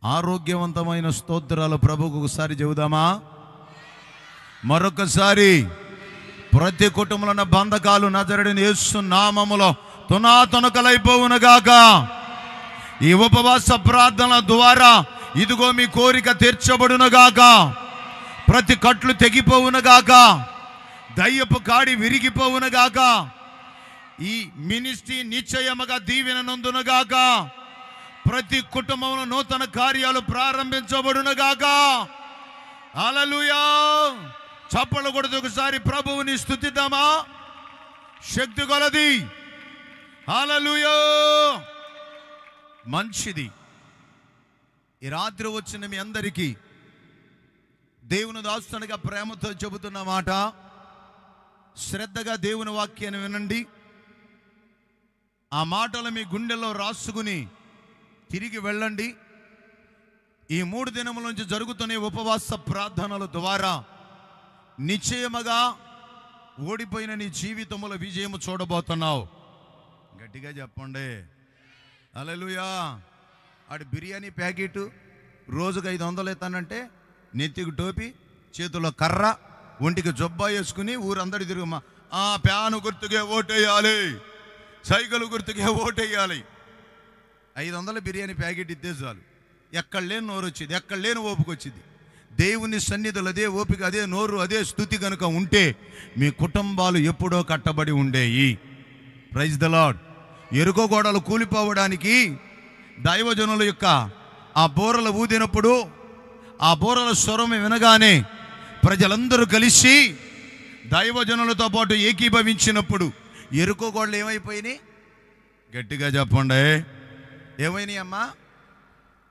ఆరోగ్యవంతమైన స్తోత్రాలు ప్రభువుకు ఒకసారి చెబుదామా? మరొకసారి. ప్రతి కుటుంబంలో ఉన్న బంధకాలు నజరేయుడైన యేసు నామములో తునాతునకలైపోవునుగాక. ఈ ఉపవాస ప్రార్థనల ద్వారా ఇదిగో మీ కోరిక తీర్చబడునుగాక. ప్రతి కట్లు తెగిపోవునుగాక. దయ్యపు కాడి విరిగిపోవునుగాక. ఈ మినిస్ట్రీ నిశ్చయముగా దీవెన నొందునుగాక. ప్రతి కుటుంబంలో నూతన కార్యాలు ప్రారంభించబడునుగాక. హల్లెలూయా. చప్పట్లు కొడుతూ ఒకసారి ప్రభువుని స్తుతిద్దామా? శక్తి కొలది. హల్లెలూయా. మంచిది. ఈ రాత్రి వచ్చిన మీ అందరికీ దేవుని దాసునిగా ప్రేమతో చెబుతున్న మాట, శ్రద్ధగా దేవుని వాక్యాన్ని వినండి. ఆ మాటలు మీ గుండెల్లో రాసుకుని తిరిగి వెళ్ళండి. ఈ 3 దినముల నుంచి జరుగుతున్న ఉపవాస ప్రార్థనల ద్వారా నిశ్చయముగా ఓడిపోయిన నీ జీవితంలో విజయం చూడబోతున్నావు. గట్టిగా చెప్పండి హల్లెలూయా. ఆడు బిర్యానీ ప్యాకెట్ రోజుకు 500 ఎత్తానంటే నెత్తికి టోపీ, చేతుల్లో కర్ర, ఒంటికి జొబ్బా వేసుకుని ఊరందరి తిరుగుమా ప్యాను గుర్తుకే ఓటేయాలి, సైకిల్ గుర్తుకే ఓటేయాలి. 500 బిర్యానీ ప్యాకెట్ ఇద్దే చాలు. ఎక్కడ లేని నోరు వచ్చింది, ఎక్కడ లేని ఓపిక వచ్చింది. దేవుని సన్నిధులు అదే ఓపిక, అదే నోరు, అదే స్తుతి కనుక ఉంటే మీ కుటుంబాలు ఎప్పుడో కట్టబడి ఉండేవి. Praise the lord. ఎరుకో గోడలు కూలిపోవడానికి దైవజనుల యొక్క ఆ బోరలు ఊదినప్పుడు, ఆ బోరల స్వరం వినగానే ప్రజలందరూ కలిసి దైవజనులతో పాటు ఏకీభవించినప్పుడు ఎరుకో గోడలు ఏమైపోయినాయి? గట్టిగా చెప్పండి. ఏమైనాయి అమ్మా?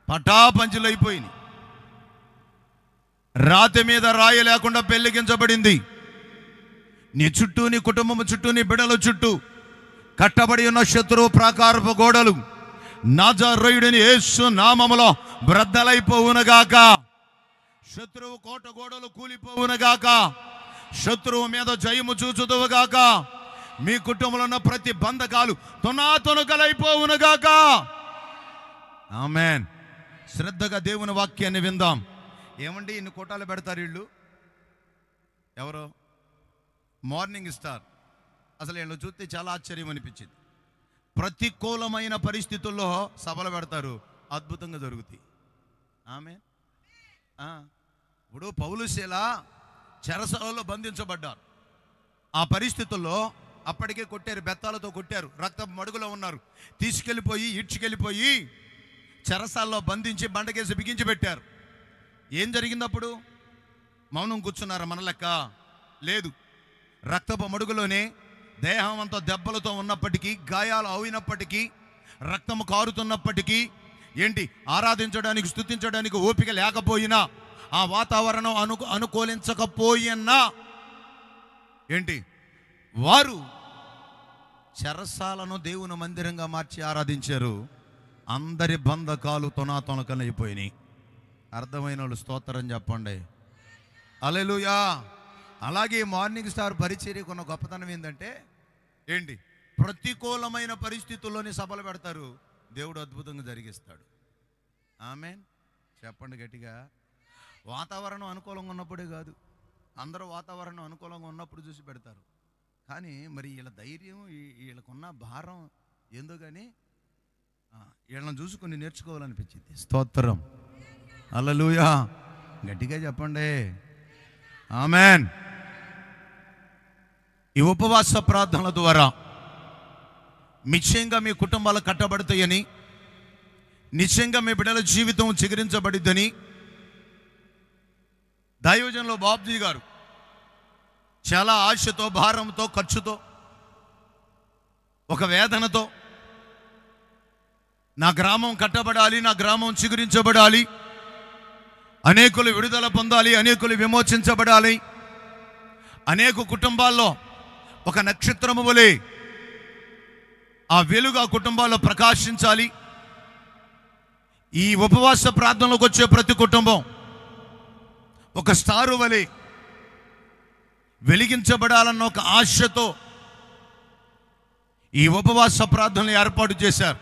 పటాపంచులు అయిపోయినాయి. రాతి మీద రాయి లేకుండా పెళ్లిగించబడింది. నీ చుట్టూ, నీ కుటుంబం చుట్టూ, నీ బిడ్డల చుట్టూ కట్టబడి ఉన్న శత్రువు ప్రాకారపు గోడలు నజరేయుడైన యేసు నామములో బ్రద్దలైపోవునుగాక. శత్రువు కోట గోడలు కూలిపోవునుగాక. శత్రువు మీద జయము చూచుదువుగాక. మీ కుటుంబంలో ఉన్న ప్రతి బంధకాలు తునాతునకలైపోవునుగాక. ఆమేన్. శ్రద్ధగా దేవుని వాక్యాన్ని విందాం. ఏమండి ఇన్ని కోటాలు పెడతారు వీళ్ళు? ఎవరు? Morning star. అసలు వీళ్ళు చూస్తే చాలా ఆశ్చర్యం అనిపించింది. ప్రతికూలమైన పరిస్థితుల్లో సభలు పెడతారు, అద్భుతంగా జరుగుతాయి. ఆమేన్. ఇప్పుడు పౌలు శీల చెరసాలలో బంధించబడ్డారు. ఆ పరిస్థితుల్లో అప్పటికే కొట్టారు, బెత్తాలతో కొట్టారు, రక్తపు మడుగులో ఉన్నారు. తీసుకెళ్ళిపోయి ఈడ్చుకెళ్ళిపోయి చెరసాల్లో బంధించి బండకేసి బిగించి పెట్టారు. ఏం జరిగిందప్పుడు? మౌనం కూర్చున్నారా మన లెక్క? లేదు. రక్తపు మడుగులోనే దేహం అంతా దెబ్బలతో ఉన్నప్పటికీ, గాయాలు అయినప్పటికీ, రక్తము కారుతున్నప్పటికీ, ఏంటి ఆరాధించడానికి, స్తుతించడానికి ఓపిక లేకపోయినా, ఆ వాతావరణం అనుకూలించకపోయినా ఏంటి వారు చెరసాలను దేవుని మందిరంగా మార్చి ఆరాధించారు. అందరి బంధకాలు తొనాతొనకలైపోయినాయి. అర్థమైన వాళ్ళు స్తోత్రం చెప్పండి. హల్లెలూయా. అలాగే మార్నింగ్ స్టార్ పరిచర్యకు ఉన్న గొప్పతనం ఏంటంటే ఏంటి? ప్రతికూలమైన పరిస్థితుల్లోని సభలు పెడతారు, దేవుడు అద్భుతంగా జరిగిస్తాడు. ఆమేన్. చెప్పండి గట్టిగా. వాతావరణం అనుకూలంగా ఉన్నప్పుడే కాదు, అందరూ వాతావరణం అనుకూలంగా ఉన్నప్పుడు చూసి పెడతారు. కానీ మరి వీళ్ళ ధైర్యం, వీళ్ళకున్న భారం ఏందో కానీ వీళ్ళని చూసుకొని నేర్చుకోవాలనిపించింది. స్తోత్రం. హల్లెలూయా. గట్టిగా చెప్పండి. ఆమేన్. ఈ ఉపవాస ప్రార్థనల ద్వారా నిశ్చయంగా మీ కుటుంబాలు కట్టబడతాయని, నిశ్చయంగా మీ బిడ్డల జీవితం చిగురించబడిద్దని దైవజనులు బాబ్జీ గారు చాలా ఆశతో, భారంతో, ఖర్చుతో, ఒక వేదనతో నా గ్రామం కట్టబడాలి, నా గ్రామం చిగురించబడాలి, అనేకులు విడుదల పొందాలి, అనేకులు విమోచించబడాలి, అనేక కుటుంబాల్లో ఒక నక్షత్రము వలె ఆ వెలుగు ఆ కుటుంబాల్లో ప్రకాశించాలి. ఈ ఉపవాస ప్రార్థనలోకి వచ్చే ప్రతి కుటుంబం ఒక స్టారు వలె వెలిగించబడాలన్న ఒక ఆశతో ఈ ఉపవాస ప్రార్థనలు ఏర్పాటు చేశారు.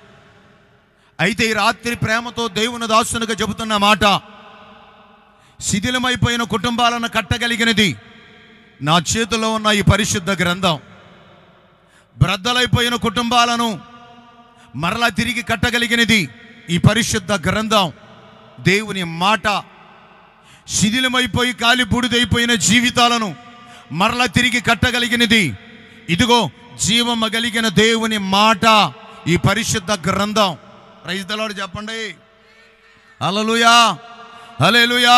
అయితే ఈ రాత్రి ప్రేమతో దేవుని దాసునిగా చెబుతున్న మాట, శిథిలమైపోయిన కుటుంబాలను కట్టగలిగినది నా చేతిలో ఉన్న ఈ పరిశుద్ధ గ్రంథం. బ్రద్దలైపోయిన కుటుంబాలను మరలా తిరిగి కట్టగలిగినది ఈ పరిశుద్ధ గ్రంథం, దేవుని మాట. శిథిలమైపోయి కాలి బూడిదైపోయిన జీవితాలను మరలా తిరిగి కట్టగలిగినది ఇదిగో జీవము కలిగిన దేవుని మాట, ఈ పరిశుద్ధ గ్రంథం. ప్రైజ్ ది లార్డ్ చెప్పండి. హల్లెలూయా, హల్లెలూయా.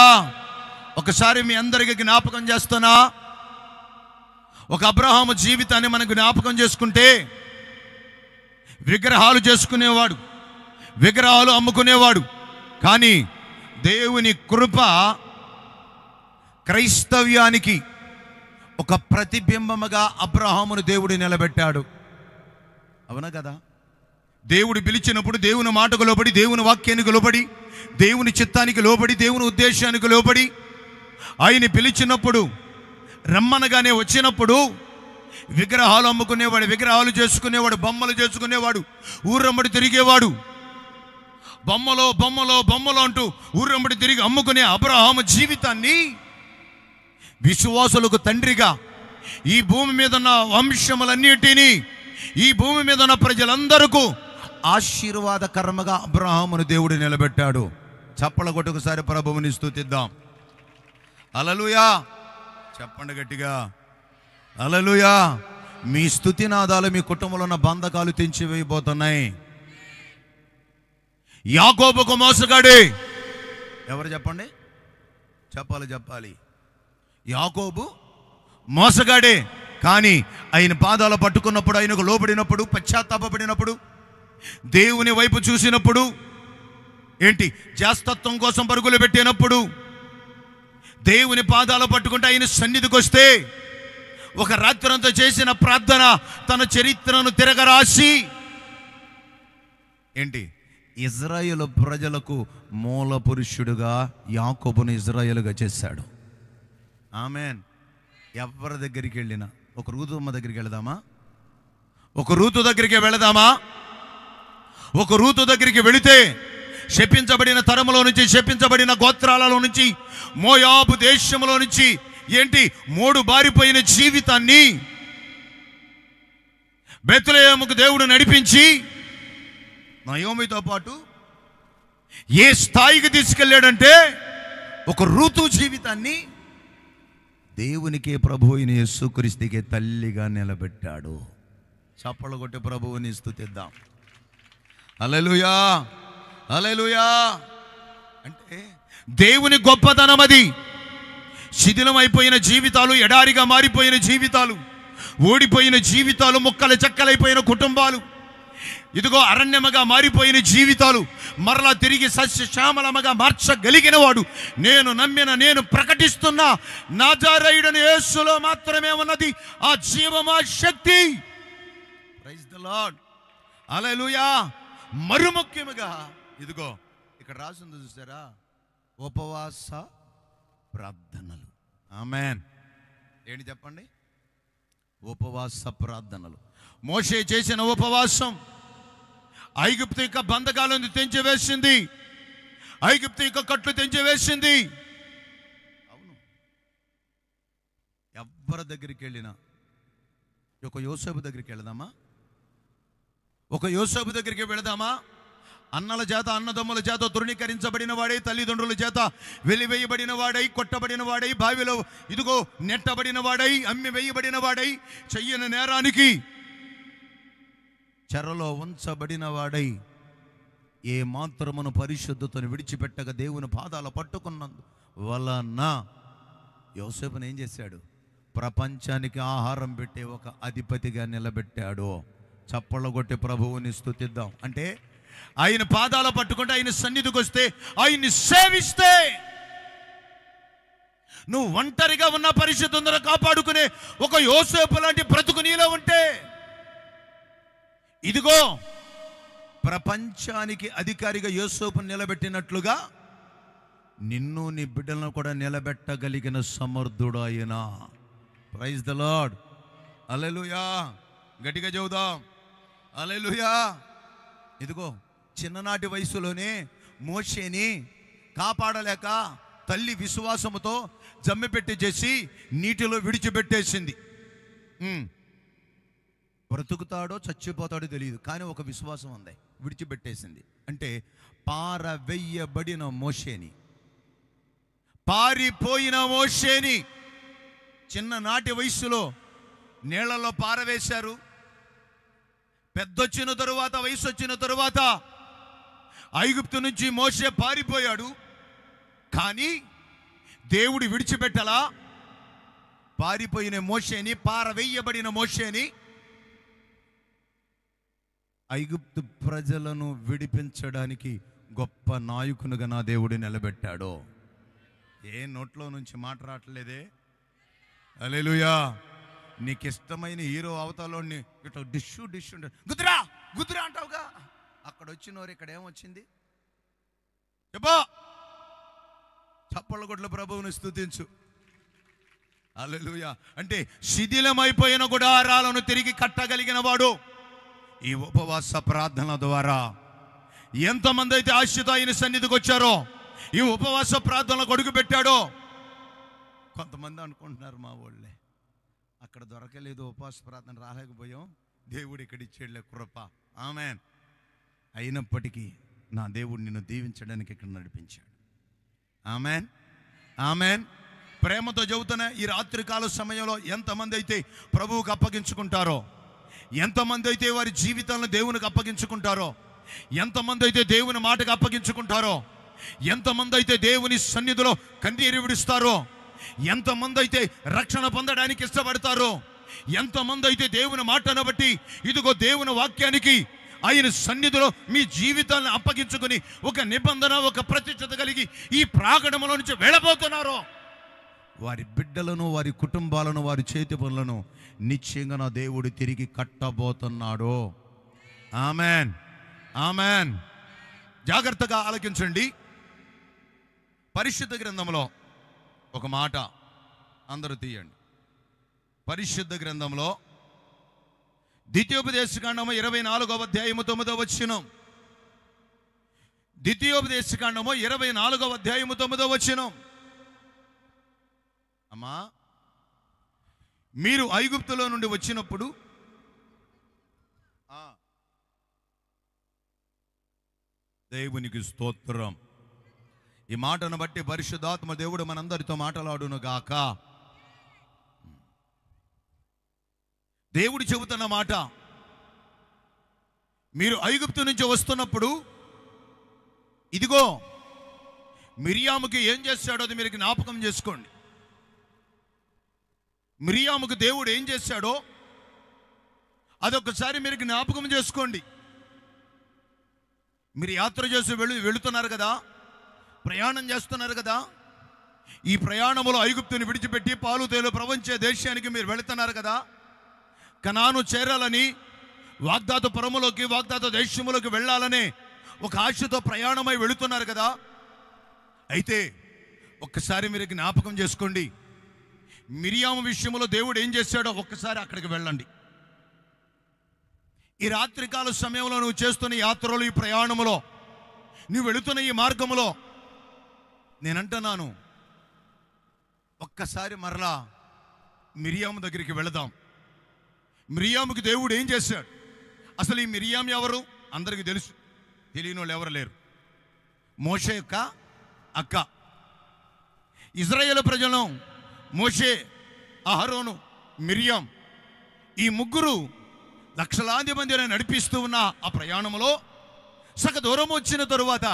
ఒకసారి మీ అందరికీ జ్ఞాపకం చేస్తున్నా, ఒక అబ్రహాము జీవితాన్ని మనం జ్ఞాపకం చేసుకుంటే, విగ్రహాలు చేసుకునేవాడు, విగ్రహాలు అమ్ముకునేవాడు. కానీ దేవుని కృప క్రైస్తవ్యానికి ఒక ప్రతిబింబముగా అబ్రహామును దేవుడు నిలబెట్టాడు. అవునా కదా? దేవుడు పిలిచినప్పుడు దేవుని మాటకు లోబడి, దేవుని వాక్యానికి లోబడి, దేవుని చిత్తానికి లోబడి, దేవుని ఉద్దేశానికి లోబడి ఆయన పిలిచినప్పుడు, రమ్మనగానే వచ్చినప్పుడు విగ్రహాలు అమ్ముకునేవాడు, విగ్రహాలు చేసుకునేవాడు, బొమ్మలు చేసుకునేవాడు, ఊరమ్మడి తిరిగేవాడు. బొమ్మలో బొమ్మలో బొమ్మలో అంటూ ఊరమ్మడి తిరిగి అమ్ముకునే అబ్రహాము జీవితాన్ని విశ్వాసులకు తండ్రిగా, ఈ భూమి మీద ఉన్న వంశములన్నిటినీ, ఈ భూమి మీద ఉన్న ప్రజలందరికీ ఆశీర్వాదకరముగా అబ్రహామును దేవుడు నిలబెట్టాడు. చప్పల కొట్టుకసారి ప్రభువుని స్తుతిద్దాం. హల్లెలూయా చెప్పండి గట్టిగా, హల్లెలూయా. మీ స్తుతినాదాలు మీ కుటుంబంలో ఉన్న బంధకాలు తెంచివేయబోతున్నాయి. యాకోబుకు మోసగాడే ఎవరు చెప్పండి? చెప్పాలి. యాకోబు మోసగాడే. కానీ ఆయన పాదాలు పట్టుకున్నప్పుడు, ఆయనకు లోబడినప్పుడు, పశ్చాత్తాపడినప్పుడు, దేవుని వైపు చూసినప్పుడు, ఏంటి జాస్తత్వం కోసం పరుగులు పెట్టినప్పుడు, దేవుని పాదాలు పట్టుకుంటే ఆయన సన్నిధికి వస్తే, ఒక రాత్రంతా చేసిన ప్రార్థన తన చరిత్రను తిరగరాసి, ఏంటి ఇజ్రాయేలు ప్రజలకు మూల పురుషుడుగా యాకోబును ఇజ్రాయేలుగా చేశాడు. ఆమెన్. ఎవరి దగ్గరికి వెళ్ళినా, ఒక రూతమ్మ దగ్గరికి వెళదామా? ఒక రూతు దగ్గరికి వెళదామా? ఒక రూతు దగ్గరికి వెళితే శపించబడిన తరములో నుంచి, శపించబడిన గోత్రాలలో నుంచి, మోయాబు దేశంలో నుంచి ఏంటి మోడు బారిపోయిన జీవితాన్ని బెత్లెహేముకు దేవుడు నడిపించి నయోమితో పాటు ఏ స్థాయికి తీసుకెళ్ళాడంటే, ఒక రూతు జీవితాన్ని దేవునికే ప్రభువు అయిన యేసుక్రీస్తుకే తల్లిగా నిలబెట్టాడు. చప్పలు కొట్టి ప్రభువుని స్తుతిద్దాం. హల్లెలూయా, హల్లెలూయా. అంటే దేవుని గొప్పతనం అది. శిథిలమైపోయిన జీవితాలు, ఎడారిగా మారిపోయిన జీవితాలు, ఓడిపోయిన జీవితాలు, ముక్కలు చెక్కలైపోయిన కుటుంబాలు, ఇదిగో అరణ్యముగా మారిపోయిన జీవితాలు మరలా తిరిగి సస్యశ్యామలముగా మార్చగలిగిన వాడు, నేను నమ్మిన, నేను ప్రకటిస్తున్న నజరేయుడైన యేసులో మాత్రమే ఉన్నది ఆ జీవమా శక్తి. ప్రైజ్ ది లార్డ్, హల్లెలూయా. మరుముఖ్యముగా ఇదిగో ఇక్కడ రాసింది చూసారా, ఉపవాస ప్రార్థనలు. ఆమేన్. ఏంటి చెప్పండి? ఉపవాస ప్రార్థనలు. మోషే చేసిన ఉపవాసం ఐగుప్తు యొక్క బంధకాలను తెంచివేసింది, ఐగుప్తు యొక్క కట్లు తెంచివేసింది. అవును, ఎవరి దగ్గరికి వెళ్ళినా, ఒక యోసేపు దగ్గరికి వెళదామా? ఒక యోసేపు దగ్గరికి వెళదామా? అన్నల చేత, అన్నదమ్ముల చేత తృణీకరించబడిన వాడై, తల్లిదండ్రుల చేత వెలివేయబడిన వాడై, కొట్టబడిన వాడై, బావిలో ఇదిగో నెట్టబడిన వాడై, అమ్మి వేయబడిన వాడై, చెయ్యని నేరానికి చెరలో ఉంచబడిన వాడై, ఏ మాత్రమును పరిశుద్ధతను విడిచిపెట్టక దేవుని పాదాల పట్టుకున్నందు వలన యోసేపును ఏం చేశాడు? ప్రపంచానికి ఆహారం పెట్టే ఒక అధిపతిగా నిలబెట్టాడు. చప్పళ్ళ కొట్టి ప్రభువుని స్తుతిద్దాం. అంటే ఆయన పాదాల పట్టుకుంటే, ఆయన సన్నిధికి వస్తే, ఆయన్ని సేవిస్తే, నువ్వు ఒంటరిగా ఉన్న పరిశుద్ధతను కాపాడుకునే ఒక యోసేపు లాంటి బ్రతుకు నీలో ఉంటే, ఇదిగో ప్రపంచానికి అధికారిగా యోసేపును నిలబెట్టినట్లుగా నిన్ను, నీ బిడ్డలను కూడా నిలబెట్టగలిగిన సమర్థుడు ఆయన. ప్రైజ్ ది లార్డ్, హల్లెలూయా. గట్టిగా చెబుదాం, హల్లెలూయా. ఇదిగో చిన్ననాటి వయసులోనే మోషేని కాపాడలేక తల్లి విశ్వాసముతో జమ్మెపెట్టి చేసి నీటిలో విడిచిపెట్టేసింది. బ్రతుకుతాడో చచ్చిపోతాడో తెలియదు, కానీ ఒక విశ్వాసం ఉంది, విడిచిపెట్టేసింది. అంటే పారవెయ్యబడిన మోషేని, పారిపోయిన మోషేని చిన్ననాటి వయసులో నీళ్లలో పారవేశారు. పెద్దొచ్చిన తరువాత, వయసు వచ్చిన తరువాత ఐగుప్తు నుంచి మోషే పారిపోయాడు. కానీ దేవుడు విడిచిపెట్టలా. పారిపోయిన మోషేని, పారవేయబడిన మోషేని ఐగుప్తు ప్రజలను విడిపించడానికి గొప్ప నాయకునిగా నా దేవుడు నిలబెట్టాడు. ఏ నోట్లో నుంచి మాట రావట్లేదే. హల్లెలూయా. నీకు ఇష్టమైన హీరో అవతాలోని ఇట్లా డిష్షు గుద్దురా గుద్దురా అంటావుగా, అక్కడ వచ్చినవారు ఇక్కడ ఏమొచ్చింది చెప్పా. చప్పళ్ళ కొట్ల ప్రభువుని స్తుతించు. హల్లెలూయా. అంటే శిథిలమైపోయిన గుడారాలను తిరిగి కట్టగలిగిన వాడు ఈ ఉపవాస ప్రార్థన ద్వారా. ఎంతమంది అయితే ఆశతో ఆయన సన్నిధికి వచ్చారో, ఈ ఉపవాస ప్రార్థనలకు అడుగు పెట్టాడో. కొంతమంది అనుకుంటున్నారు మా వాళ్ళే అక్కడ దొరకలేదు, ఉపవాస ప్రార్థన రాలేకపోయాం, దేవుడు ఇక్కడ ఇచ్చేళ్ళే కృప. ఆమెన్. అయినప్పటికీ నా దేవుడు నిన్ను దీవించడానికి ఇక్కడ నడిపించాడు. Amen, amen. ప్రేమతో చెబుతున్నా, ఈ రాత్రికాల సమయంలో ఎంతమంది అయితే ప్రభువుకు అప్పగించుకుంటారో, ఎంతమంది అయితే వారి జీవితాలను దేవునికి అప్పగించుకుంటారో, ఎంతమంది అయితే దేవుని మాటకు అప్పగించుకుంటారో, ఎంతమంది అయితే దేవుని సన్నిధిలో కన్నీరు విడుస్తారో, ఎంతమంది అయితే రక్షణ పొందడానికి ఇష్టపడతారో, ఎంతమంది అయితే దేవుని మాటను బట్టి ఇదిగో దేవుని వాక్యానికి ఆయన సన్నిధిలో మీ జీవితాలను అప్పగించుకొని ఒక నిబంధన, ఒక ప్రతిష్టత కలిగి ఈ ప్రాంగణంలో నుంచి వెళ్ళబోతున్నారో, వారి బిడ్డలను, వారి కుటుంబాలను, వారి చేతి పనులను నిశ్చయంగా నా దేవుడు తిరిగి కట్టబోతున్నాడు. Amen, amen. జాగ్రత్తగా ఆలకించండి. పరిశుద్ధ గ్రంథంలో ఒక మాట అందరూ తీయండి. పరిశుద్ధ గ్రంథంలో ద్వితీయోపదేశకాండము 24వ అధ్యాయము 9వ వచనం. ద్వితీయోపదేశకాండము 24వ అధ్యాయము 9వ వచనం. అమ్మా, మీరు ఐగుప్తులో నుండి వచ్చినప్పుడు దేవునికి స్తోత్రం. ఈ మాటను బట్టి పరిశుద్ధాత్మ దేవుడు మనందరితో మాట్లాడును గాక. దేవుడు చెబుతున్న మాట, మీరు ఐగుప్తు నుంచి వస్తున్నప్పుడు ఇదిగో మిరియాముకి ఏం చేశాడో అది మీరు జ్ఞాపకం చేసుకోండి. మిరియాముకు దేవుడు ఏం చేశాడో అదొకసారి మీరు జ్ఞాపకం చేసుకోండి. మీరు యాత్ర చేసి వెళుతున్నారు కదా, ప్రయాణం చేస్తున్నారు కదా. ఈ ప్రయాణంలో ఐగుప్తుని విడిచిపెట్టి పాలు తేలు ప్రపంచ దేశానికి మీరు వెళుతున్నారు కదా. కనాను చేరాలని, వాగ్దాత పురములోకి, వాగ్దాత దేశములోకి వెళ్ళాలని ఒక ఆశతో ప్రయాణమై వెళుతున్నారు కదా. అయితే ఒక్కసారి మీరు జ్ఞాపకం చేసుకోండి, మిరియాము విషయంలో దేవుడు ఏం చేశాడో ఒక్కసారి అక్కడికి వెళ్ళండి. ఈ రాత్రికాల సమయంలో నువ్వు చేస్తున్న యాత్రలో, ఈ ప్రయాణములో, నువ్వు వెళుతున్న ఈ మార్గములో నేనంటున్నాను, ఒక్కసారి మరలా మిరియాము దగ్గరికి వెళదాం. మిరియాముకి దేవుడు ఏం చేశాడు? అసలు ఈ మిరియాం ఎవరు? అందరికీ తెలుసు, తెలియని వాళ్ళు ఎవరు లేరు. మోషే యొక్క అక్క. ఇజ్రాయేలు ప్రజలను మోషే, అహరోను, మిరియాం ఈ ముగ్గురు లక్షలాది మందిని నడిపిస్తూ ఉన్న ఆ ప్రయాణంలో సగ దూరం వచ్చిన తరువాత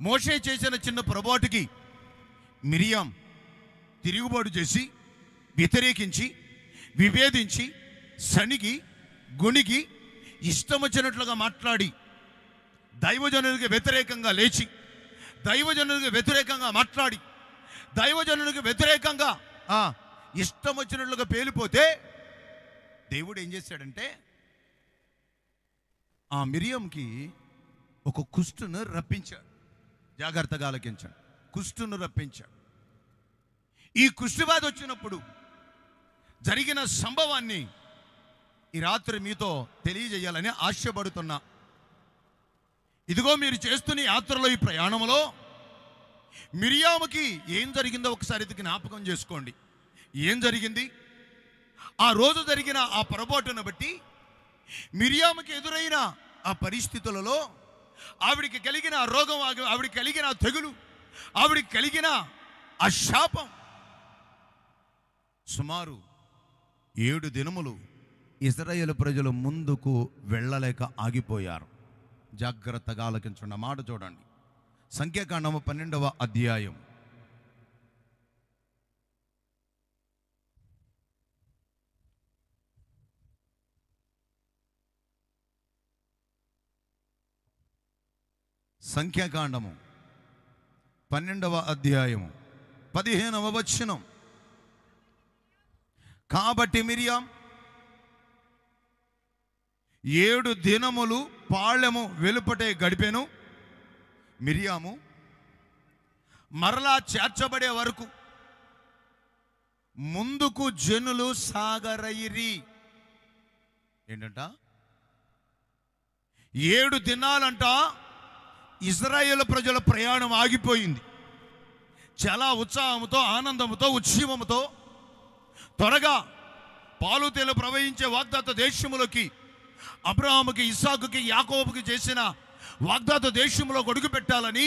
మోషే చేసిన చిన్న పొరపాటుకి మిరియాం తిరుగుబాటు చేసి, వ్యతిరేకించి, విభేదించి, సణిగి, గొణిగి, ఇష్టం వచ్చినట్లుగా మాట్లాడి, దైవజనునికి వ్యతిరేకంగా లేచి, దైవజనునికి వ్యతిరేకంగా మాట్లాడి, దైవజనునికి వ్యతిరేకంగా ఇష్టం వచ్చినట్లుగా పేలిపోతే దేవుడు ఏం చేశాడంటే ఆ మిరియంకి ఒక కుష్టును రప్పించాడు. జాగ్రత్తగా ఆలకించాడు. కుష్టును రప్పించాడు. ఈ కుష్ఠుబాధ వచ్చినప్పుడు జరిగిన సంభవాన్ని ఈ రాత్రి మీతో తెలియజేయాలని ఆశపడుతున్నా. ఇదిగో మీరు చేస్తున్న యాత్రలో, ఈ ప్రయాణంలో మిరియాముకి ఏం జరిగిందో ఒకసారి ఇది జ్ఞాపకం చేసుకోండి. ఏం జరిగింది? ఆ రోజు జరిగిన ఆ పొరపాటును బట్టి మిరియాముకి ఎదురైన ఆ పరిస్థితులలో ఆవిడికి కలిగిన ఆ రోగం, ఆవిడికి కలిగిన ఆ తెగులు, ఆవిడికి కలిగిన ఆ శాపం సుమారు 7 దినములు ఇశ్రాయేలు ప్రజలు ముందుకు వెళ్ళలేక ఆగిపోయారు. జాగ్రత్తగా ఆలకించండి, మాట చూడండి. సంఖ్యాకాండము 12వ అధ్యాయం. సంఖ్యాకాండము 12వ అధ్యాయము 15వ వచనం. కాబట్టి మిరియాం 7 దినములు పాళెము వెలుపటే గడిపెను. మిరియాము మరలా చేర్చబడే వరకు ముందుకు జనులు సాగరయిరి. ఏంటంట? 7 దినాలంట ఇశ్రాయేలు ప్రజల ప్రయాణం ఆగిపోయింది. చాలా ఉత్సాహంతో, ఆనందంతో, ఉత్సవముతో త్వరగా పాలు తేలు ప్రవహించే వాగ్దాత దేశములోకి, అబ్రహాముకి, ఇస్సాకుకి, యాకోబుకి చేసిన వాగ్దాత దేశంలో అడుగు పెట్టాలని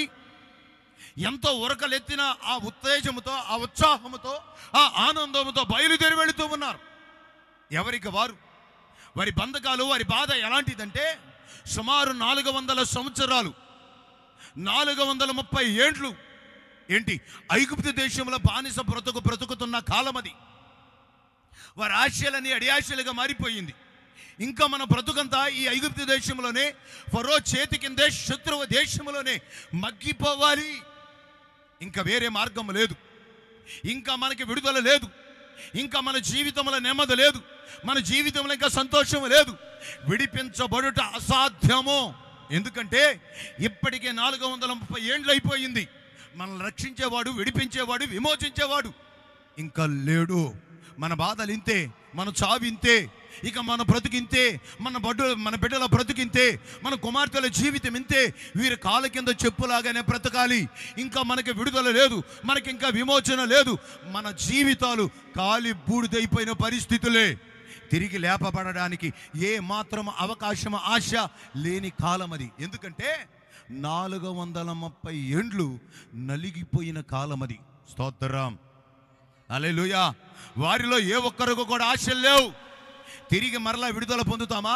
ఎంతో ఉరకలెత్తిన ఆ ఉత్తేజముతో, ఆ ఉత్సాహముతో, ఆ ఆనందంతో బయలుదేరి వెళుతూ ఉన్నారు. ఎవరికి వారు. వారి బంధకాలు, వారి బాధ ఎలాంటిదంటే సుమారు 400 సంవత్సరాలు, 430 ఏండ్లు ఏంటి ఐగుప్తు దేశంలో బానిస బ్రతుకుతున్న కాలం అది. వారి ఆశయాలని అడియాశలుగా మారిపోయింది. ఇంకా మన బ్రతుకంతా ఈ ఐగుప్తు దేశంలోనే, ఫరో చేతి కిందే, శత్రువు దేశంలోనే మగ్గిపోవాలి. ఇంకా వేరే మార్గం లేదు. ఇంకా మనకి విడుదల లేదు. ఇంకా మన జీవితంలో నెమ్మది లేదు. మన జీవితంలో ఇంకా సంతోషం లేదు. విడిపించబడుట అసాధ్యము. ఎందుకంటే ఇప్పటికే 430 ఏండ్లు అయిపోయింది. మనల్ని రక్షించేవాడు, విడిపించేవాడు, విమోచించేవాడు ఇంకా లేడు. మన బాధలు ఇంతే, మన చావు ఇంతే, ఇక మన బ్రతుకింతే, మన బిడ్డల బ్రతుకింతే, మన కుమార్తెల జీవితం ఇంతే. వీరి కాళ్ళ కింద చెప్పులాగానే బ్రతకాలి. ఇంకా మనకి విడుదల లేదు, మనకి ఇంకా విమోచన లేదు. మన జీవితాలు కాలి బూడిదైపోయిన పరిస్థితులే. తిరిగి లేపబడడానికి ఏ మాత్రం అవకాశం, ఆశ లేని కాలం అది. ఎందుకంటే 430 ఏండ్లు నలిగిపోయిన కాలం అది. స్తోత్రం, హల్లెలూయా. వారిలో ఏ ఒక్కరికి కూడా ఆశలు లేవు. తిరిగి మరలా విడుదల పొందుతామా?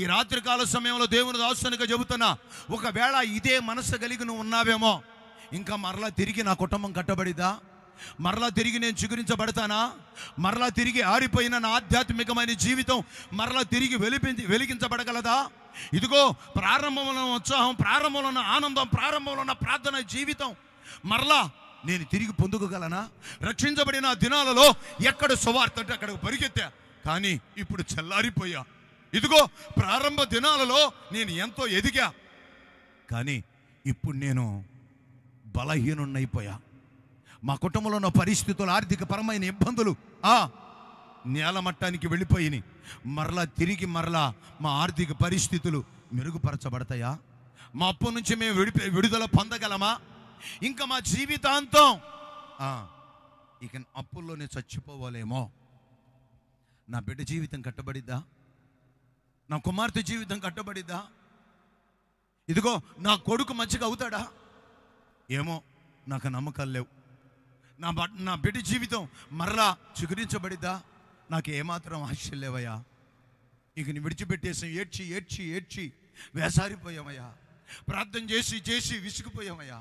ఈ రాత్రికాల సమయంలో దేవుని దాసునిగా చెబుతున్నా, ఒకవేళ ఇదే మనసు కలిగి నువ్వు ఉన్నావేమో, ఇంకా మరలా తిరిగి నా కుటుంబం కట్టబడిదా? మరలా తిరిగి నేను చిగురించబడతానా? మరలా తిరిగి ఆరిపోయిన నా ఆధ్యాత్మికమైన జీవితం మరలా తిరిగి వెలిగించబడగలదా? ఇదిగో ప్రారంభంలో ఉత్సాహం, ప్రారంభంలో ఉన్న ఆనందం, ప్రారంభంలో ఉన్న ప్రార్థన జీవితం మరలా నేను తిరిగి పొందుకోగలనా? రక్షించబడిన దినాలలో ఎక్కడ సువార్త అంటే అక్కడికి పరిగెత్తా, కానీ ఇప్పుడు చల్లారిపోయా. ఇదిగో ప్రారంభ దినాలలో నేను ఎంతో ఎదిగా, కానీ ఇప్పుడు నేను బలహీనున్నైపోయా. మా కుటుంబంలో ఉన్న పరిస్థితులు, ఆర్థిక పరమైన ఇబ్బందులు నేలమట్టానికి వెళ్ళిపోయినాయి. మరలా తిరిగి మా ఆర్థిక పరిస్థితులు మెరుగుపరచబడతాయా? మా అప్పు నుంచి మేము విడుదల పొందగలమా? ఇంకా మా జీవితాంతం ఇక అప్పుల్లోనే చచ్చిపోవాలేమో. నా బిడ్డ జీవితం కట్టబడిద్దా? నా కుమార్తె జీవితం కట్టబడిద్దా? ఇదిగో నా కొడుకు మంచిగా అవుతాడా? ఏమో, నాకు నమ్మకాలు లేవు. నా బిడ్డ జీవితం మరలా చిగురించబడిద్దా? నాకు ఏమాత్రం ఆశలు లేవయ్యా. ఇక నీ విడిచిపెట్టేసాం. ఏడ్చి ఏడ్చి ఏడ్చి వేసారిపోయామయ్యా. ప్రార్థన చేసి చేసి విసుగుపోయామయ్యా.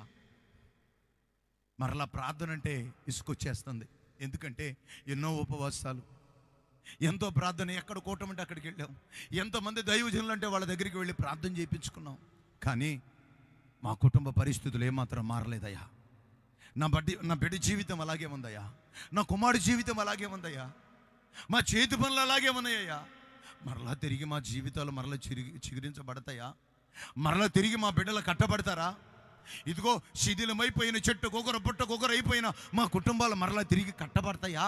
మరలా ప్రార్థన అంటే ఇసుకొచ్చేస్తుంది. ఎందుకంటే ఎన్నో ఉపవాసాలు, ఎంతో ప్రార్థన, ఎక్కడ కూటమంటే అక్కడికి వెళ్ళాం. ఎంతోమంది దైవజనులు అంటే వాళ్ళ దగ్గరికి వెళ్ళి ప్రార్థన చేయించుకున్నాం. కానీ మా కుటుంబ పరిస్థితులు ఏమాత్రం మారలేదయ్యా. నా బిడ్డ జీవితం అలాగే ఉందయ్యా. నా కుమారుడి జీవితం అలాగే ఉందయ్యా. మా చేతి పనులు అలాగే ఉన్నాయ్యా. మరలా తిరిగి మా జీవితాలు మరలా చిగురించబడతాయా? మరలా తిరిగి మా బిడ్డలు కట్టబడతారా? ఇదిగో శిథిలమైపోయిన చెట్టు కొకరు పుట్ట కొకరు అయిపోయిన మా కుటుంబాలు మరలా తిరిగి కట్టబడతాయా?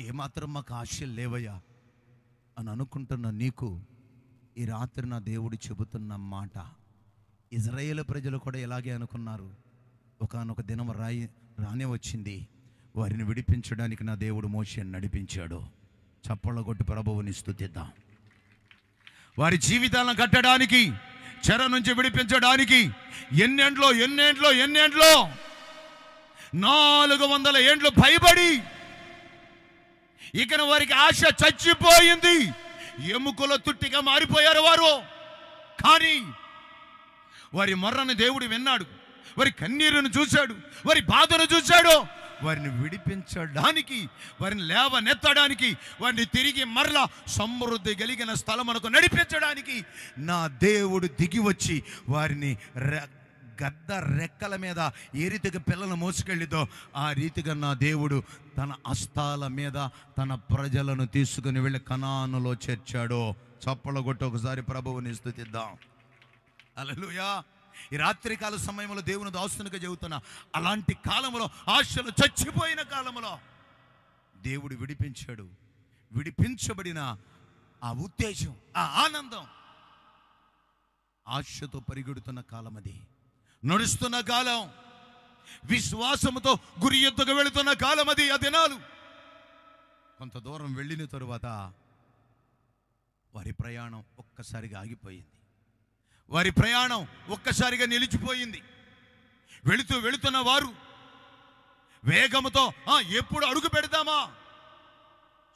ఏమాత్రం మాకు ఆశలు లేవయ్యా అని అనుకుంటున్న నీకు ఈ రాత్రి నా దేవుడు చెబుతున్న మాట, ఇజ్రాయేలు ప్రజలు కూడా ఇలాగే అనుకున్నారు. ఒకానొక దినం రానే వచ్చింది, వారిని విడిపించడానికి నా దేవుడు మోషేని నడిపించాడు. చప్పళ్ళ కొట్టి ప్రభువుని స్తుతిద్దాం. వారి జీవితాలను కట్టడానికి, చెర నుంచి విడిపించడానికి ఎన్నేండ్లో 400 ఏండ్లు భయపడి ఇక వారికి ఆశ చచ్చిపోయింది. ఎముకల తుట్టిగా మారిపోయారు వారు. కానీ వారి మొర్రను దేవుడు విన్నాడు, వారి కన్నీరును చూశాడు, వారి బాధను చూశాడు. వారిని విడిపించడానికి, వారిని లేవనెత్తడానికి, వారిని తిరిగి మరలా సమృద్ధి కలిగిన స్థలమునకు నడిపించడానికి నా దేవుడు దిగి వచ్చి వారిని గద్ద రెక్కల మీద ఏ రీతిగా పిల్లలను మోసుకెళ్ళిదో ఆ రీతిగా నా దేవుడు తన హస్తాల మీద తన ప్రజలను తీసుకుని వెళ్ళి కనానులో చేర్చాడు. చప్పల కొట్టి ఒకసారి ప్రభువుని స్తుతిద్దాం. హల్లెలూయా. ఈ రాత్రికాల సమయంలో దేవుని దాసునిగా చెబుతున్నా, అలాంటి కాలంలో, ఆశలు చచ్చిపోయిన కాలంలో దేవుడు విడిపించాడు. విడిపించబడిన ఆ ఉత్తేజం, ఆ ఆనందం, ఆశతో పరిగెడుతున్న కాలం అది, నడుస్తున్న కాలం, విశ్వాసముతో గురి ఎత్తుకు వెళుతున్న కాలం అది. ఆ దినాలు కొంత దూరం వెళ్ళిన తరువాత వారి ప్రయాణం ఒక్కసారిగా ఆగిపోయింది. వారి ప్రయాణం ఒక్కసారిగా నిలిచిపోయింది. వెళుతున్న వారు వేగముతో ఎప్పుడు అడుగు పెడతామా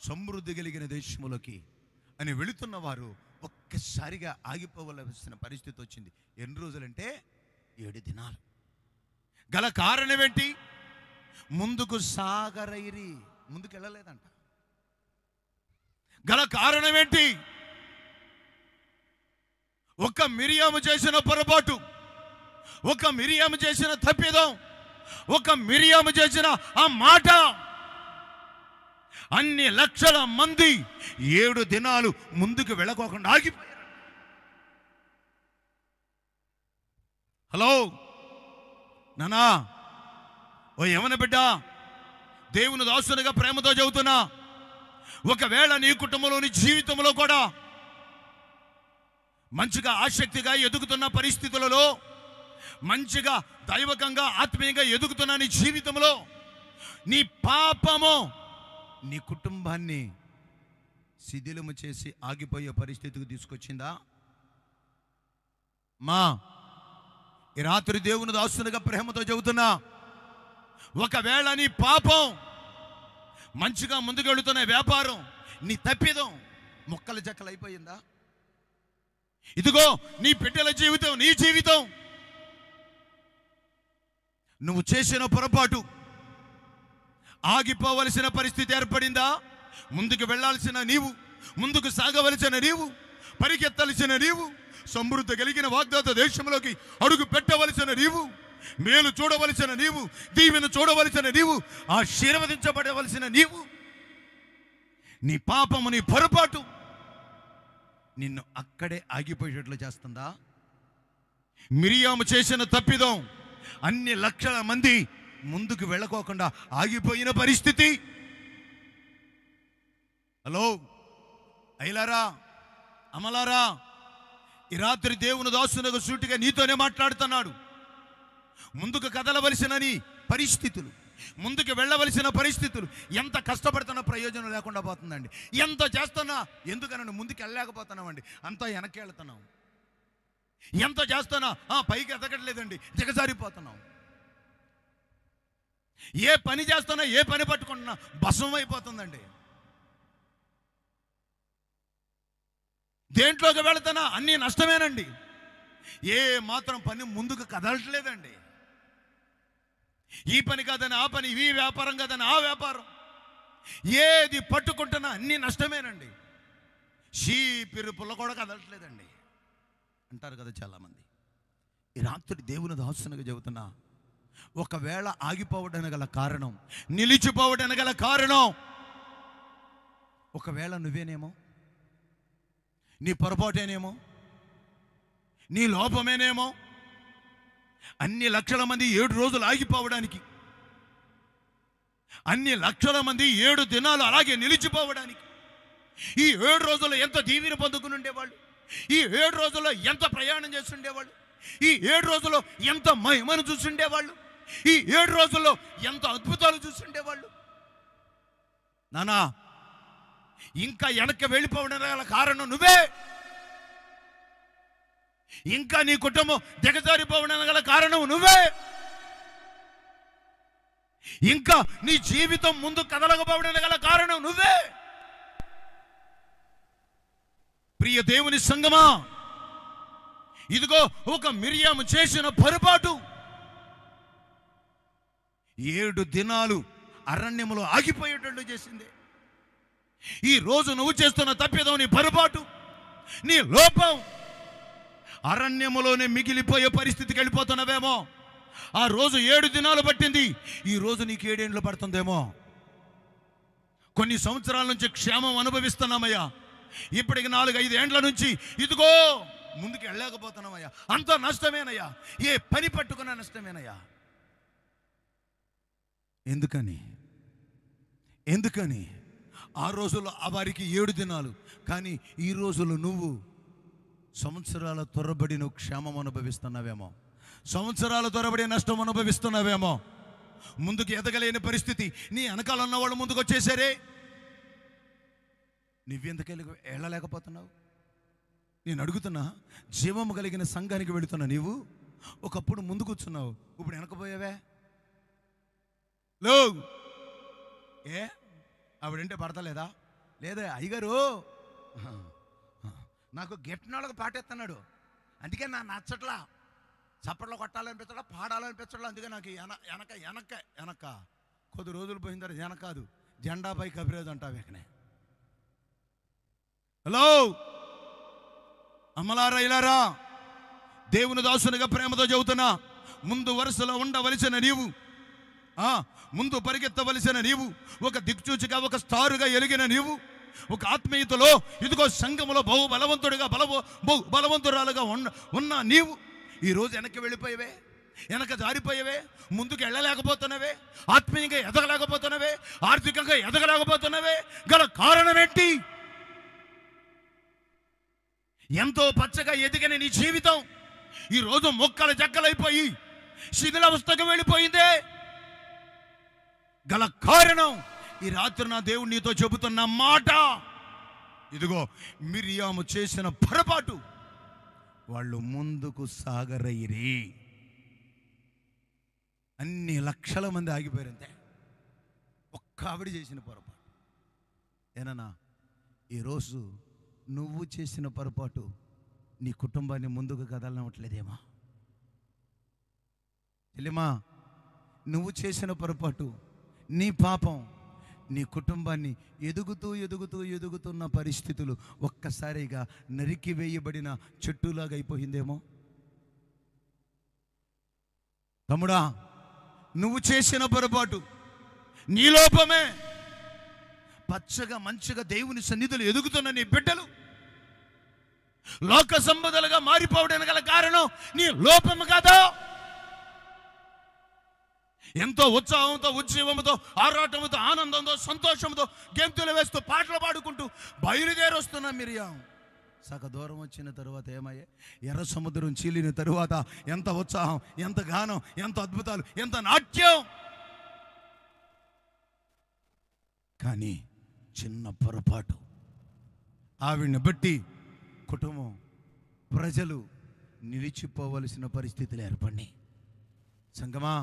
సమృద్ధి కలిగిన దేశములోకి అని వెళుతున్న వారు ఒక్కసారిగా ఆగిపోవలసిన పరిస్థితి వచ్చింది. ఎన్ని రోజులంటే 7 దినాలు. గల కారణం ఏంటి? ముందుకు సాగరైరి, ముందుకు వెళ్ళలేదంట. గల కారణం ఏంటి? ఒక మిరియాము చేసిన పొరపాటు, ఒక మిరియాము చేసిన తప్పిదం, ఒక మిరియాము చేసిన ఆ మాట, అన్ని లక్షల మంది 7 దినాలు ముందుకు వెళ్ళకోకుండా ఆగిపోయారు. హలో నానా, ఓ యవన బిడ్డ, దేవుని దాసునిగా ప్రేమతో చెబుతున్నా, ఒకవేళ నీ కుటుంబంలోని జీవితంలో కూడా మంచిగా ఆసక్తిగా ఎదుగుతున్న పరిస్థితులలో, మంచిగా దైవకంగా ఆత్మీయంగా ఎదుగుతున్న నీ జీవితంలో నీ పాపము నీ కుటుంబాన్ని శిథిలము చేసి ఆగిపోయే పరిస్థితికి తీసుకొచ్చిందా? ఈ రాత్రి దేవుని దాసునిగా ప్రేమతో చెబుతున్నా, ఒకవేళ నీ పాపం, మంచిగా ముందుకు వెళుతున్న వ్యాపారం, నీ తప్పిదం ముక్కలు చెక్కలు అయిపోయిందా? ఇదిగో నీ బిడ్డల జీవితం, నీ జీవితం, నువ్వు చేసిన పొరపాటు ఆగిపోవలసిన పరిస్థితి ఏర్పడిందా? ముందుకు వెళ్ళాల్సిన నీవు, ముందుకు సాగవలసిన నీవు, పరిగెత్తవలసిన నీవు, సమృద్ధి కలిగిన వాగ్దాత దేశంలోకి అడుగు పెట్టవలసిన నీవు, మేలు చూడవలసిన నీవు, దీవెన చూడవలసిన నీవు, ఆశీర్వదించబడవలసిన నీవు, నీ పాపము, నీ పొరపాటు నిన్ను అక్కడే ఆగిపోయేటట్లు చేస్తుందా? మిరియాము చేసిన తప్పిదం అన్ని లక్షల మంది ముందుకు వెళ్ళకోకుండా ఆగిపోయిన పరిస్థితి. హలో అయ్యలారా, అమలారా, ఈ రాత్రి దేవుని దాసునిగా సూటిగా నీతోనే మాట్లాడుతున్నాడు. ముందుకు కదలవలసిన నీ పరిస్థితులు, ముందుకు వెళ్ళవలసిన పరిస్థితులు, ఎంత కష్టపడుతున్నా ప్రయోజనం లేకుండా పోతుందండి. ఎంత చేస్తున్నా ఎందుకనండి ముందుకు వెళ్ళలేకపోతున్నామండి, అంతా వెనక్కి వెళ్తున్నాం. ఎంత చేస్తున్నా పైకి ఎదగట్లేదండి, దిగజారిపోతున్నాం. ఏ పని చేస్తున్నా, ఏ పని పట్టుకుంటున్నా భస్మం అయిపోతుందండి. దేంట్లోకి వెళుతున్నా అన్నీ నష్టమేనండి. ఏ మాత్రం పని ముందుకు కదలట్లేదండి. ఈ పని కాదని ఆ పని, ఈ వ్యాపారం కాదని ఆ వ్యాపారం, ఏది పట్టుకుంటున్నా అన్నీ నష్టమేనండి. షీపిరు పుల్ల కూడా కదలట్లేదండి అంటారు కదా చాలామంది. ఈ రాత్రి దేవుని దాసునిగా చెబుతున్నా, ఒకవేళ ఆగిపోవడానికి గల కారణం, నిలిచిపోవడానికి గల కారణం, ఒకవేళ నువ్వేనేమో, నీ పొరపాటేనేమో, నీ లోపమేనేమో. అన్ని లక్షల మంది 7 రోజులు ఆగిపోవడానికి, అన్ని లక్షల మంది 7 దినాలు అలాగే నిలిచిపోవడానికి, ఈ 7 రోజుల్లో ఎంత దీవెన పొందుకుని ఉండేవాళ్ళు, ఈ 7 రోజుల్లో ఎంత ప్రయాణం చేస్తుండేవాళ్ళు, ఈ 7 రోజుల్లో ఎంత మహిమను చూసుండేవాళ్ళు, ఈ 7 రోజుల్లో ఎంత అద్భుతాలు చూసుండేవాళ్ళు. నానా, ఇంకా వెనక్కి వెళ్ళిపోవడం గల కారణం నువ్వే. ఇంకా నీ కుటుంబం దిగజారిపోవడం గల కారణం నువ్వే. ఇంకా నీ జీవితం ముందు కదలకపోవడం గల కారణం నువ్వే. ప్రియ దేవుని సంగమా, ఇదిగో ఒక మిరియాము చేసిన పొరపాటు 7 దినాలు అరణ్యములో ఆగిపోయేటట్లు చేసింది. ఈ రోజు నువ్వు చేస్తున్న తప్పిదం, నీ పొరపాటు, నీ లోపం, అరణ్యములోనే మిగిలిపోయే పరిస్థితికి వెళ్ళిపోతున్నావేమో. ఆ రోజు 7 దినాలు పట్టింది, ఈ రోజు నీకు 7 ఏండ్లు పడుతుందేమో. కొన్ని సంవత్సరాల నుంచి క్షేమం అనుభవిస్తున్నామయ్యా, ఇప్పటికి 4-5 ఏండ్ల నుంచి ఇదిగో ముందుకు వెళ్ళలేకపోతున్నామయ్యా. అంత నష్టమేనయ్యా, ఏ పని పట్టుకున్న నష్టమేనయ్యా. ఎందుకని ఆ రోజుల్లో వారికి 7 దినాలు, కానీ ఈ రోజుల్లో నువ్వు సంవత్సరాల తొరబడి నువ్వు క్షేమం అనుభవిస్తున్నావేమో, సంవత్సరాల తొరబడి నష్టం అనుభవిస్తున్నావేమో. ముందుకు ఎదగలేని పరిస్థితి, నీ వెనకాల ఉన్న వాళ్ళు ముందుకు వచ్చేసారే, నువ్వెందుకు వెళ్ళలేకపోతున్నావు? నేను అడుగుతున్నా, జీవము కలిగిన సంఘానికి వెళుతున్నా నీవు ఒకప్పుడు ముందు కూర్చున్నావు, ఇప్పుడు వెనకపోయావే. లో ఏ ఆవిడంటే పడతలేదా? లేదా అయ్యగారు నాకు గెట్టినాళ్ళకు పాటేస్తున్నాడు, అందుకే నా నచ్చట్లా, చప్పట్లో కొట్టాలనిపించడా, పాడాలనిపించడా, అందుకే నాకు వెనక కొద్ది రోజులు పోయిన తర్వాత వెనకాదు జెండాపై కబిరేది అంటావు ఇకనే. హలో అమ్మలారా, ఇలారా, దేవుని దాసునిగా ప్రేమతో చెబుతున్నా, ముందు వరుసలో ఉండవలసిన నీవు, ముందు పరిగెత్తవలసిన నీవు, ఒక దిక్చూచిగా, ఒక స్టారుగా ఎలిగిన నీవు, ఒక ఆత్మీయతలో ఇదిగో సంఘములో బహు బలవంతురాలుగా ఉన్న నీవు ఈరోజు వెనక్కి వెళ్ళిపోయావే, వెనక జారిపోయావే, ముందుకు వెళ్ళలేకపోతున్నావే, ఆత్మీయంగా ఎదగలేకపోతున్నావే, ఆర్థికంగా ఎదగలేకపోతున్నావే. గల కారణం ఏంటి? ఎంతో పచ్చగా ఎదిగిన నీ జీవితం ఈరోజు మొక్కలు జక్కలైపోయి శిథిలావస్థకు వెళ్ళిపోయిందే. గల కారణం ఈ రాత్రి నా దేవుడు నీతో చెబుతున్న మాట, ఇదిగో మిరియాము చేసిన పొరపాటు, వాళ్ళు ముందుకు సాగరయ్యిరి. అన్ని లక్షల మంది ఆగిపోయారంతే, ఒక్క ఆవిడ చేసిన పొరపాటు. ఏనన్నా, ఈరోజు నువ్వు చేసిన పొరపాటు నీ కుటుంబాన్ని ముందుకు కదలనట్లేదేమా? చెల్లిమా, నువ్వు చేసిన పొరపాటు, నీ పాపం నీ కుటుంబాన్ని ఎదుగుతున్న పరిస్థితులు ఒక్కసారిగా నరికి వేయబడిన చెట్టులాగా అయిపోయిందేమో. తమ్ముడా, నువ్వు చేసిన పొరపాటు, నీ లోపమే. పచ్చగా మంచిగా దేవుని సన్నిధులు ఎదుగుతున్న నీ బిడ్డలు లోక సంపదలుగా మారిపోవడానికి గల కారణం నీ లోపము కాదా? ఎంతో ఉత్సాహంతో, ఉజ్జీవంతో, ఆరాటంతో, ఆనందంతో, సంతోషంతో, గెంతులు వేస్తూ, పాటలు పాడుకుంటూ బయలుదేరి వస్తున్నా మిరియాం. సగ దూరం వచ్చిన తరువాత ఏమయ్యే? ఎర్ర సముద్రం చీలిన తరువాత ఎంత ఉత్సాహం, ఎంత గానం, ఎంత అద్భుతాలు, ఎంత నాట్యం. కానీ చిన్న పొరపాటు, ఆవిడ్ని బట్టి కుటుంబం, ప్రజలు నిలిచిపోవలసిన పరిస్థితులు ఏర్పడినాయి. సంగమా,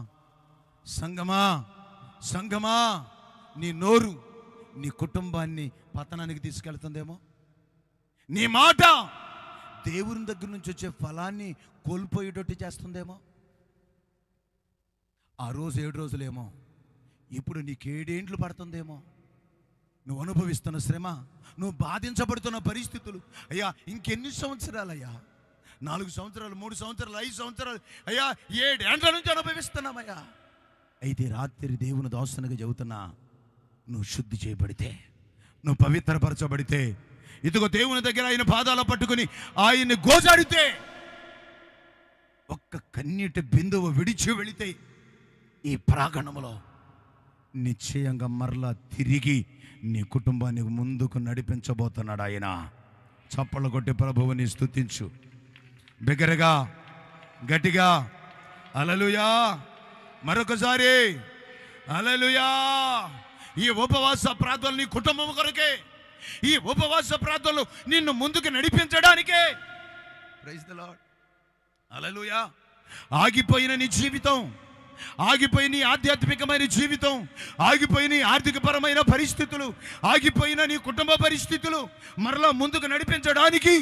నీ నోరు నీ కుటుంబాన్ని పతనానికి తీసుకెళ్తుందేమో. నీ మాట దేవుని దగ్గర నుంచి వచ్చే ఫలాన్ని కోల్పోయేటట్టు చేస్తుందేమో. ఆ రోజు 7 రోజులేమో, ఇప్పుడు నీకు 7 ఏండ్లు పడుతుందేమో. నువ్వు అనుభవిస్తున్న శ్రమ, నువ్వు బాధించబడుతున్న పరిస్థితులు, అయ్యా ఇంకెన్ని సంవత్సరాలయ్యా? 4 సంవత్సరాలు, 3 సంవత్సరాలు, 5 సంవత్సరాలు, అయ్యా 7 ఏండ్ల నుంచి అనుభవిస్తున్నామయ్యా. అయితే రాత్రి దేవుని దాసునిగా చెబుతున్నా, నువ్వు శుద్ధి చేయబడితే, నువ్వు పవిత్రపరచబడితే, ఇదిగో దేవుని దగ్గర ఆయన పాదాల పట్టుకుని ఆయన్ని గోజాడితే, ఒక్క కన్నీటి బిందువు విడిచి వెళితే ఈ ప్రాంగణంలో నిశ్చయంగా మరలా తిరిగి నీ కుటుంబాన్ని ముందుకు నడిపించబోతున్నాడు ఆయన. చప్పలు కొట్టి ప్రభువుని స్తుతించు. బిగ్గరగా గట్టిగా హల్లెలూయా. మరొకసారి హల్లెలూయా. ఈ ఉపవాస ప్రార్థనలు నీ కుటుంబం కొరకే, ఈ ఉపవాస ప్రార్థనలు నిన్ను ముందుకు నడిపించడానికే. Praise the lord. హల్లెలూయా. ఆగిపోయిన నీ జీవితం, ఆగిపోయిన నీ ఆధ్యాత్మికమైన జీవితం, ఆగిపోయిన నీ ఆర్థికపరమైన పరిస్థితులు, ఆగిపోయిన నీ కుటుంబ పరిస్థితులు మరలా ముందుకు నడిపించడానికి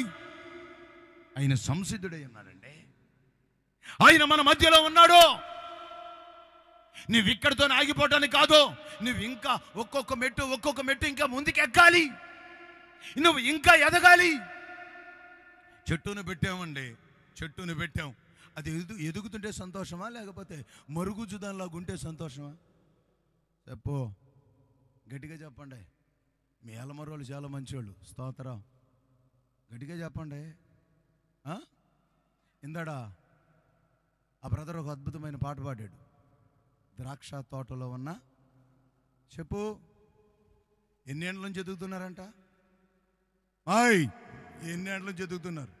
ఆయన సంసిద్ధుడై ఉన్నాడండి. ఆయన మన మధ్యలో ఉన్నాడు. నువ్వు ఇక్కడితో ఆగిపోవటానికి కాదు, నువ్వు ఇంకా ఒక్కొక్క మెట్టు ఇంకా ముందుకు ఎక్కాలి, నువ్వు ఇంకా ఎదగాలి. చెట్టును పెట్టామండి, చెట్టును పెట్టాం, అది ఎదుగుతుంటే సంతోషమా లేకపోతే మరుగుజ్జుదానిలాగా ఉంటే సంతోషమా? చెప్పు, గట్టిగా చెప్పండి. మీ అలమరోళ్ళు చాలా మంచివాళ్ళు, స్తోత్రం. గట్టిగా చెప్పండి. ఇందాడా ఆ బ్రదర్ ఒక అద్భుతమైన పాట పాడాడు, ద్రాక్ష తోటలో ఉన్న. చెప్పు, ఎన్నేళ్ళ నుంచి ఎదుగుతున్నారంట? ఎన్నేళ్ళ నుంచి ఎదుగుతున్నారు?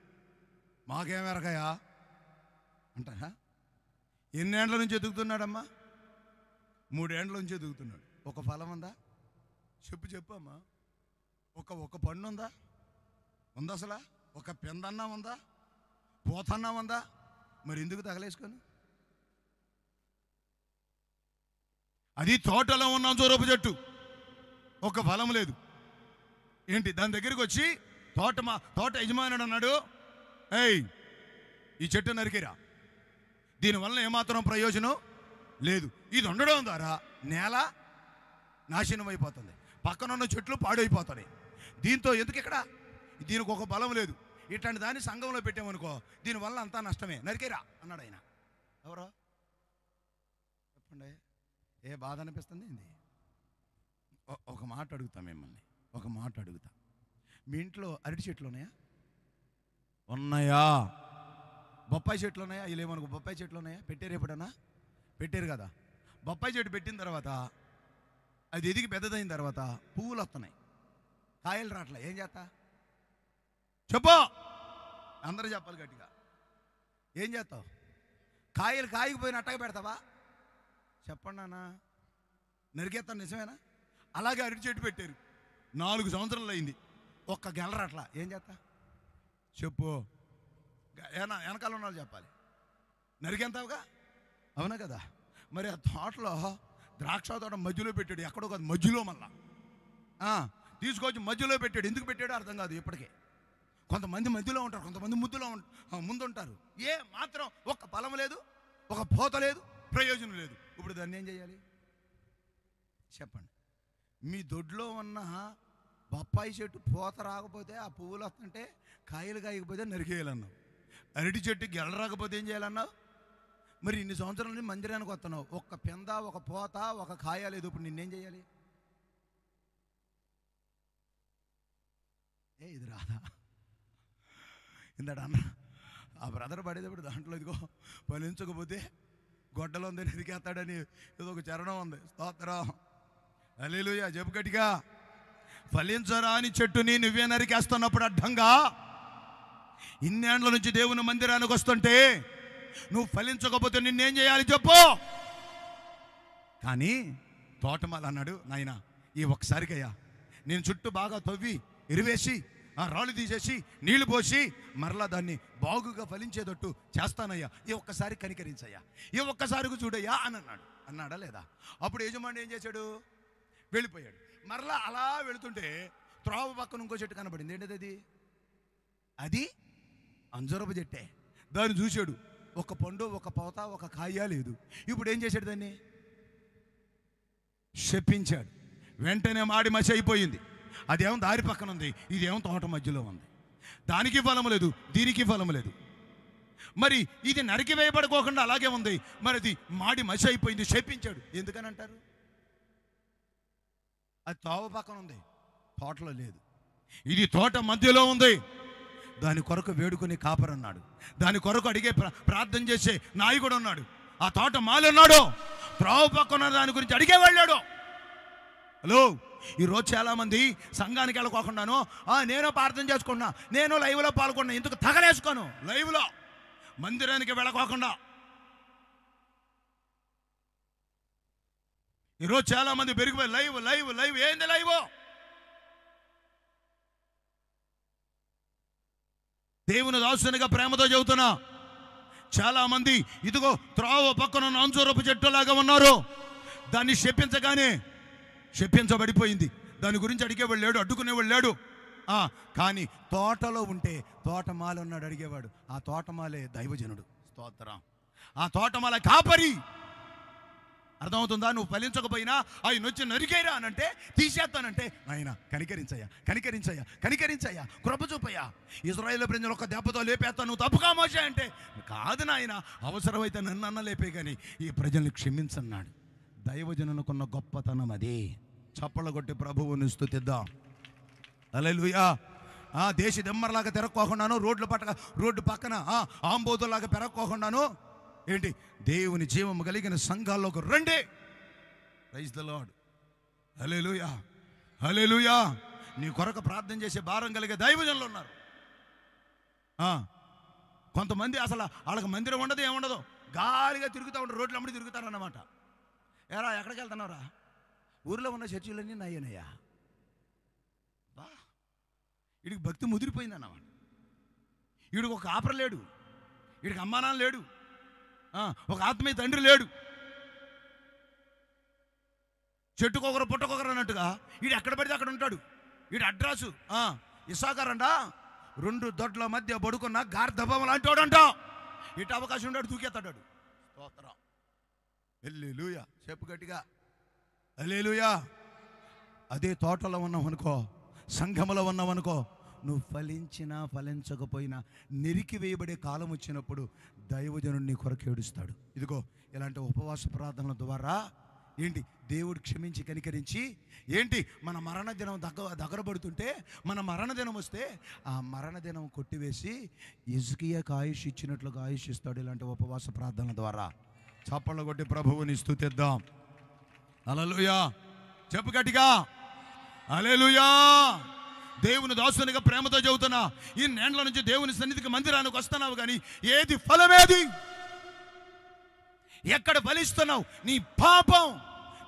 మాకేమెరకాయా అంటారా? ఎన్నేళ్ళ నుంచి ఎదుగుతున్నాడమ్మా? 3 ఏండ్ల నుంచి ఎదుగుతున్నాడు. ఒక ఫలం ఉందా? చెప్పు అమ్మా. ఒక పండు ఉందా? ఉందా అసలు? ఒక పెందన్నా ఉందా? పోతన్నా ఉందా? మరి ఎందుకు తగలేసుకొని? అది తోటలో ఉన్న జోరపు చెట్టు, ఒక ఫలం లేదు. ఏంటి దాని దగ్గరికి వచ్చి తోట యజమానుడు అన్నాడు, ఈ చెట్టు నరికిరా, దీనివల్ల ఏమాత్రం ప్రయోజనం లేదు. ఇది ఉండడం ద్వారా నేల నాశనం అయిపోతుంది, పక్కనున్న చెట్లు పాడైపోతాయి. దీంతో ఎందుకు ఇక్కడ? దీనికి ఒక బలం లేదు. ఇట్లాంటి దాన్ని సంఘంలో పెట్టామనుకో, దీనివల్ల అంతా నష్టమే, నరికేరా అన్నాడు ఆయన. ఎవరో చెప్పండి, ఏ బాధ అనిపిస్తుంది? ఏంది? ఒక మాట అడుగుతా మిమ్మల్ని, ఒక మాట అడుగుతా. మీ ఇంట్లో అరటి చెట్లు ఉన్నాయా? ఉన్నాయా? బొప్పాయి చెట్లు ఉన్నాయా? ఇలేమనుకో, బొప్పాయి చెట్లు ఉన్నాయా? పెట్టారు ఎప్పుడన్నా? పెట్టారు కదా. బొప్పాయి చెట్టు పెట్టిన తర్వాత అది ఎదిగి పెద్దదైన తర్వాత పువ్వులు వస్తున్నాయి, కాయలు రాట్లా. ఏం చేస్తా? చెప్పు, అందరూ చెప్పాలి గట్టిగా. ఏం చేస్తావు? కాయలు కాయకపోయిన అట్టగా పెడతావా? చెప్పండి అన్న, నరికేస్తాను. నిజమేనా? అలాగే అరటి చెట్టు పెట్టారు, 4 సంవత్సరాలు అయింది, ఒక్క గెలరట్లా. ఏం చేస్తా? చెప్పు, వెనకాల ఉన్న చెప్పాలి. నరికేంతావుగా, అవునా కదా? మరి ఆ తోటలో ద్రాక్ష తోట మధ్యలో పెట్టాడు, ఎక్కడో కాదు, మధ్యలో మళ్ళా తీసుకొచ్చి మధ్యలో పెట్టాడు. ఎందుకు పెట్టాడో అర్థం కాదు ఇప్పటికే. కొంతమంది మధ్యలో ఉంటారు, కొంతమంది ముందుంటారు. ఏ మాత్రం ఒక ఫలం లేదు, ఒక పోత లేదు, ప్రయోజనం లేదు. ఇప్పుడు దాన్ని ఏం చేయాలి చెప్పండి? మీ దొడ్లో ఉన్న బొప్పాయి చెట్టు పోత రాకపోతే, ఆ పువ్వులు వస్తుంటే కాయలు కాయకపోతే నరికేయాలన్నావు. అరటి చెట్టు గెల రాకపోతే ఏం చేయాలన్నావు? మరి ఇన్ని సంవత్సరాల నుంచి మందిరానికి వస్తున్నావు, ఒక్క పెంద, ఒక పోత, ఒక కాయ లేదు. ఇప్పుడు నిన్నేం చేయాలి? ఇది రాదా? ఇందాడు అన్న ఆ బ్రదర్ పడేటప్పుడు దాంట్లో ఇదిగో ఫలించకపోతే గొడ్డలో ఉంది నరికేస్తాడని ఏదో ఒక చరణం ఉంది. స్తోత్రం, హల్లెలూయా. చెప్పు గట్టిగా. ఫలించరాని చెట్టుని నువ్వే నరికేస్తున్నప్పుడు అడ్డంగా ఇన్నేండ్ల నుంచి దేవుని మందిరానికి వస్తుంటే నువ్వు ఫలించకపోతే నిన్నేం చేయాలి చెప్పు? కానీ తోటమాల అన్నాడు, నాయనా ఈ ఒక్కసారికయ్యా నేను చుట్టూ బాగా తవ్వి ఎరువేసి ఆ రాళ్ళు తీసేసి నీళ్లు పోసి మరలా దాన్ని బాగుగా ఫలించేటట్టు చేస్తానయ్యా, ఈ ఒక్కసారి కనికరించయ్యా, ఈ ఒక్కసారికి చూడయ్యా అని అన్నాడా లేదా? అప్పుడు యజమాని ఏం చేశాడు? వెళ్ళిపోయాడు. మరలా అలా వెళుతుంటే త్రోవ పక్కన ఇంకో చెట్టు కనబడింది. ఏంటది? అది అంజూరపు చెట్టే. దాన్ని చూశాడు, ఒక పండు, ఒక పోత, ఒక కాయ లేదు. ఇప్పుడు ఏం చేశాడు? దాన్ని శపించాడు. వెంటనే మాడి మసి అయిపోయింది. అదేమో దారి పక్కన ఉంది, ఇదేమో తోట మధ్యలో ఉంది. దానికి ఫలం లేదు, దీనికి ఫలం లేదు. మరి ఇది నరికి వేయబడుకోకుండా అలాగే ఉంది. మరి అది మాడి మసి అయిపోయింది, శపించాడు. ఎందుకని అంటారు? అది తోవ పక్కన ఉంది, తోటలో లేదు. ఇది తోట మధ్యలో ఉంది. దాని కొరకు వేడుకుని కాపరన్నాడు, దాని కొరకు అడిగే ప్రార్థన చేసే నాయకుడు ఉన్నాడు, ఆ తోట మాలి ఉన్నాడు, త్రోవ పక్కన దాని గురించి అడిగే వెళ్ళాడు. హలో, ఈరోజు చాలామంది సంఘానికి వెళ్ళకోకుండాను నేను ప్రార్థన చేసుకున్నా, నేను లైవ్లో పాల్గొన్నా, ఎందుకు తగలేసుకోను? లైవ్లో మందిరానికి వెళ్ళకోకుండా. ఈరోజు చాలా మంది పెరిగిపోయి లైవ్ లైవ్ లైవ్. ఏంది లైవ్? దేవుని దాసునిగా ప్రేమతో చెబుతున్నా, చాలా మంది ఇదిగో త్రోవ పక్కన అంజూరపు చెట్టులాగా ఉన్నారు. దాన్ని శపించగానే శపించబడిపోయింది. దాని గురించి అడిగేవాడు లేడు, అడ్డుకునేవాడు లేడు. కానీ తోటలో ఉంటే తోటమాలి ఉన్నాడు, అడిగేవాడు. ఆ తోటమాలే దైవజనుడు. స్తోత్రం. ఆ తోటమాల కాపరి. అర్థమవుతుందా? నువ్వు ఫలించకపోయినా ఆయన వచ్చి నరికేరా అనంటే, తీసేస్తానంటే, ఆయన కనికరించయ్యా, కనికరించయ్యా, కనికరించయ్యా, కృప చూపయ్యా, ఇశ్రాయేలు ప్రజలు ఒక దెబ్బతో లేపేస్తాను, నువ్వు తప్పుగా మోసే అంటే, కాదు నాయన, అవసరమైతే నన్ను లేపే కానీ ఈ ప్రజల్ని క్షమించన్నాడు. దైవజనునుకున్న గొప్పతనం అది. చప్పళ్ళ కొట్టి ప్రభువుని స్తుతిద్దాం. హల్లెలూయా. దేశ దెమ్మర్లాగా తిరక్కోకుండాను, రోడ్డు పక్కన ఆంబోతులాగా పెరక్కోకుండాను ఏంటి, దేవుని జీవము కలిగిన సంఘాల్లోకి రండి. Praise the lord. Hallelujah, hallelujah. నీ కొరకు ప్రార్థన చేసే భారం కలిగే దైవజనులు ఉన్నారు. కొంతమంది అసలు వాళ్ళకి మందిరం ఉండదు, ఏముండదు, గాలిగా తిరుగుతూ ఉంటారు, రోడ్లు అమ్మడి తిరుగుతారన్నమాట. ఎరా ఎక్కడికి వెళ్తున్నావురా? ఊరిలో ఉన్న చర్చిలన్నీ నయ్యనయ్యా. వీడికి భక్తి ముదిరిపోయింది అన్నమాట. వీడికి ఒక ఆపర లేడు, వీడికి అమ్మానాన్న లేడు, ఒక ఆత్మీయ తండ్రి లేడు. చెట్టుకొకరు పుట్టకొకరు అన్నట్టుగా వీడు ఎక్కడ పడితే అక్కడ ఉంటాడు. వీడు అడ్రస్ ఇసాకారంట, 2 దొడ్ల మధ్య పడుకున్న గార్ధబం లాంటి వాడంట. ఇటు అవకాశం ఉంటాడు, దూకేస్తాడు. స్తోత్రం. హల్లెలూయా. చెప్పు గట్టిగా హల్లెలూయా. అదే తోటలో ఉన్నామనుకో, సంఘములో ఉన్నామనుకో, నువ్వు ఫలించినా ఫలించకపోయినా నెరికి వేయబడే కాలం వచ్చినప్పుడు దైవజనుడు నీ కొరకు ఏడుస్తాడు. ఇదిగో ఇలాంటి ఉపవాస ప్రార్థనల ద్వారా ఏంటి, దేవుడు క్షమించి కనికరించి ఏంటి, మన మరణ దినం దగ్గర పడుతుంటే, మన మరణ దినం వస్తే ఆ మరణ దినం కొట్టివేసి హిజ్కియాకు ఆయుష్ ఇచ్చినట్లుగా ఆయుష్ ఇస్తాడు ఇలాంటి ఉపవాస ప్రార్థనల ద్వారా. చప్పళ్ళు కొట్టి ప్రభువుని స్తుతిద్దాం. హల్లెలూయా. చెప్పు గట్టిగా హల్లెలూయా. దేవుని దాసునిగా ప్రేమతో చెబుతున్నా, ఈ నేండ్ల నుంచి దేవుని సన్నిధికి మందిరానికి వస్తున్నావు, కానీ ఏది ఫలమేది, ఎక్కడ ఫలిస్తున్నావు? నీ పాపం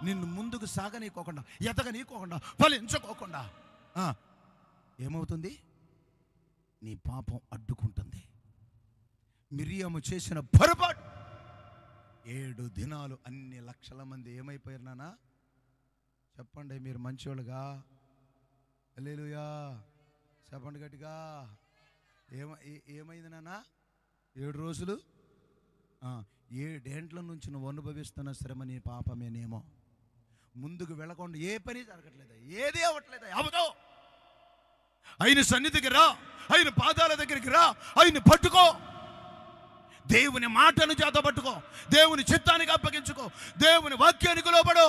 నిన్ను ముందుకు సాగనీకోకుండా, ఎదగనీకోకుండా, ఫలించుకోకుండా ఏమవుతుంది? నీ పాపం అడ్డుకుంటుంది. మిరియాము చేసిన పొరపాటు 7 దినాలు అన్ని లక్షల మంది ఏమైపోయారు నాన్న? చెప్పండి మీరు మంచోళ్ళుగా. హల్లెలూయా. చెప్పండి గట్టిగా. ఏమైంది నాన్న? 7 రోజులు 7 ఏండ్ల నుంచి నువ్వు అనుభవిస్తున్న శ్రమ నీ పాపమేనేమో. ముందుకు వెళ్ళకుండా ఏ పని జరగట్లేదు, ఏది అవ్వట్లేదు. అవదో ఆయన సన్నిధికి రా, ఆయన పాదాల దగ్గరికి రా, ఆయన పట్టుకో, దేవుని మాటను చేత పట్టుకో, దేవుని చిత్తానికి అప్పగించుకో, దేవుని వాక్యానికి లోబడు.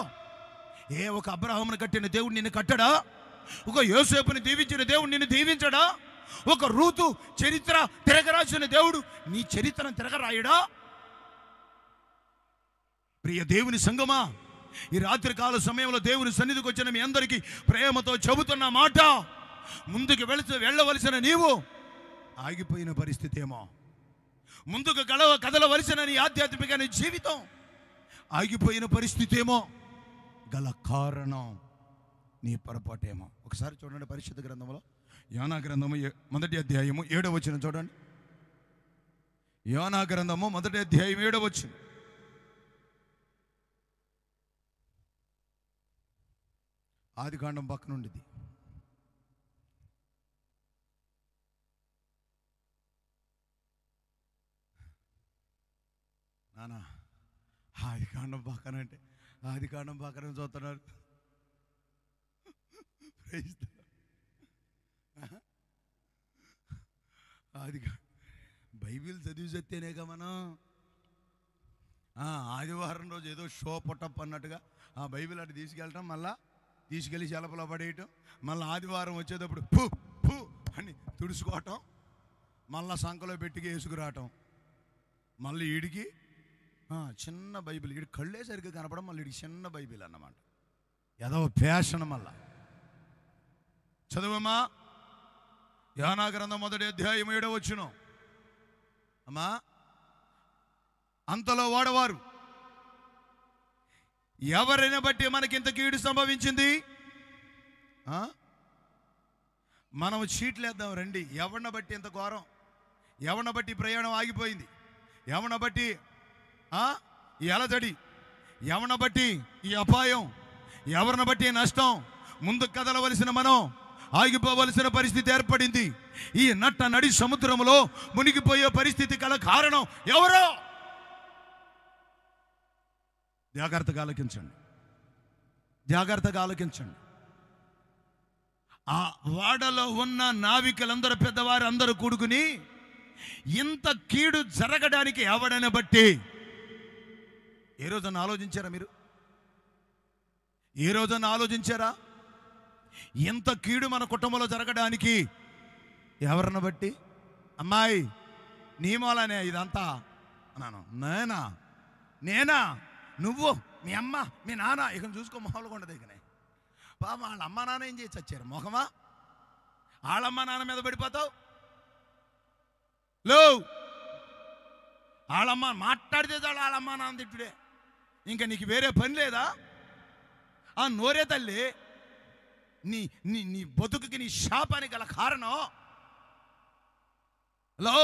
ఒక అబ్రహామును కట్టిన దేవుడు నిన్ను కట్టడా? ఒక యోసేపుని దీవించిన దేవుడు నిన్ను దీవించడా? ఒక రూతు చరిత్ర తిరగరాసిన దేవుడు నీ చరిత్రను తిరగరాయడా? ప్రియ దేవుని సంగమా, ఈ రాత్రికాల సమయంలో దేవుని సన్నిధికి వచ్చిన మీ అందరికీ ప్రేమతో చెబుతున్న మాట, ముందుకు వెళ్ళవలసిన నీవు ఆగిపోయిన పరిస్థితి ఏమో, ముందుకు కదలవలసిన నీ ఆధ్యాత్మిక జీవితం ఆగిపోయిన పరిస్థితి ఏమో, గల కారణం నీ పొరపాటేమో. ఒకసారి చూడండి పరిశుద్ధ గ్రంథంలో, యోనా గ్రంథము 1వ అధ్యాయము 7వ వచనం చూడండి. యోనా గ్రంథము 1వ అధ్యాయం 7వ వచనం. ఆదికాండం పక్కన ఉండేది. నానా ఆదికాండం పక్కన అంటే ఆదికాండం పక్కన చూస్తున్నారు. అది బైబిల్ చదివి చస్తేనేగా మనం ఆదివారం రోజు ఏదో షో పొట్టప్ అన్నట్టుగా ఆ బైబిల్ అటు తీసుకెళ్ళటం, మళ్ళా తీసుకెళ్ళి చెలపలో పడేయటం, మళ్ళీ ఆదివారం వచ్చేటప్పుడు ఫు ఫు అని తుడుచుకోవటం, మళ్ళా సంకలో పెట్టికి వేసుకురావటం, మళ్ళీ ఈడికి చిన్న బైబిల్, ఈడికి కళ్ళే సరిగ్గా కనపడం, మళ్ళీ ఈడికి చిన్న బైబిల్ అన్నమాట. ఏదో ఫ్యాషన్. మళ్ళా చదువమ్మా, యోనా గ్రంథం 1వ అధ్యాయం 7వ వచనం. అమ్మా అంతలో వాడవారు, ఎవరిని బట్టి మనకింత కీడు సంభవించింది? మనం చీట్లేద్దాం రండి. ఎవరిని బట్టి ఇంత ఘోరం? ఎవరిని బట్టి ప్రయాణం ఆగిపోయింది? ఎవరిని బట్టి ఈ అలజడి? ఎవరిని బట్టి ఈ అపాయం? ఎవరిని బట్టి నష్టం? ముందు కదలవలసిన మనం ఆగిపోవలసిన పరిస్థితి ఏర్పడింది. ఈ నట్ట నడి సముద్రంలో మునిగిపోయే పరిస్థితి గల కారణం ఎవరో? జాగ్రత్తగా ఆలోచించండి, జాగ్రత్తగా ఆలోచించండి. ఆ వాడలో ఉన్న నావికులందరూ, పెద్దవారు అందరూ కూడుకుని ఇంత కీడు జరగడానికి ఎవడని బట్టి ఏ రోజున ఆలోచించారా? మీరు ఏ రోజున ఆలోచించారా? ఎంత కీడు మన కుటుంబంలో జరగడానికి ఎవరిని బట్టి? అమ్మాయి నీ మూలనే ఇదంతా అన్నాను. నేనా? నువ్వు, మీ అమ్మ, మీ నాన్న ఇక చూసుకో, మొహలు ఉండదు. ఇకనే పాప వాళ్ళ అమ్మ నాన్న ఏం చేసి వచ్చారు? మొహమా? వాళ్ళమ్మ నాన్న మీద పడిపోతావు. లో వాళ్ళమ్మ మాట్లాడితే చాలు వాళ్ళమ్మ నాన్న తిట్టుడే. ఇంకా నీకు వేరే పని లేదా? ఆ నోరే తల్లి నీ నీ నీ బతుకుకి, నీ శాపానికి గల కారణం. లో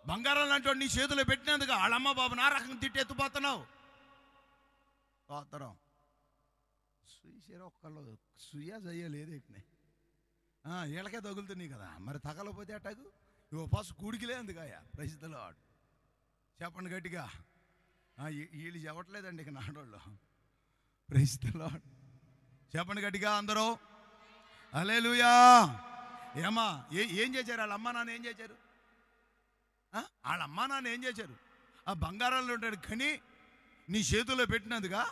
బంగారం లాంటి నీ చేతిలో పెట్టినందుకు వాళ్ళమ్మ బాబు నా రకం తిట్టెత్తుపోతున్నావు. పోతరం సుయ్య ఒక్కళ్ళు సుయ్య చెయ్యలేదు. ఇకనే వీళ్ళకే తగులుతున్నాయి కదా, మరి తగలపోతే అటాకు ఇవో పాసు కూడికిలే ఎందుకయ్యా? ప్రసిద్ధలో ఆడు చెప్పండి గట్టిగా. వీళ్ళు చెప్పట్లేదండి ఇక నాడోళ్ళు. ప్రసిద్ధలో చెప్పండి గట్టిగా అందరూ హల్లెలూయా. ఏమా ఏం చేశారు? వాళ్ళ అమ్మ నాన్న ఏం చేశారు? వాళ్ళ అమ్మ నాన్న ఏం చేశారు? ఆ బంగారాల్లో ఉంటాడు కానీ నీ చేతుల్లో పెట్టినందుగా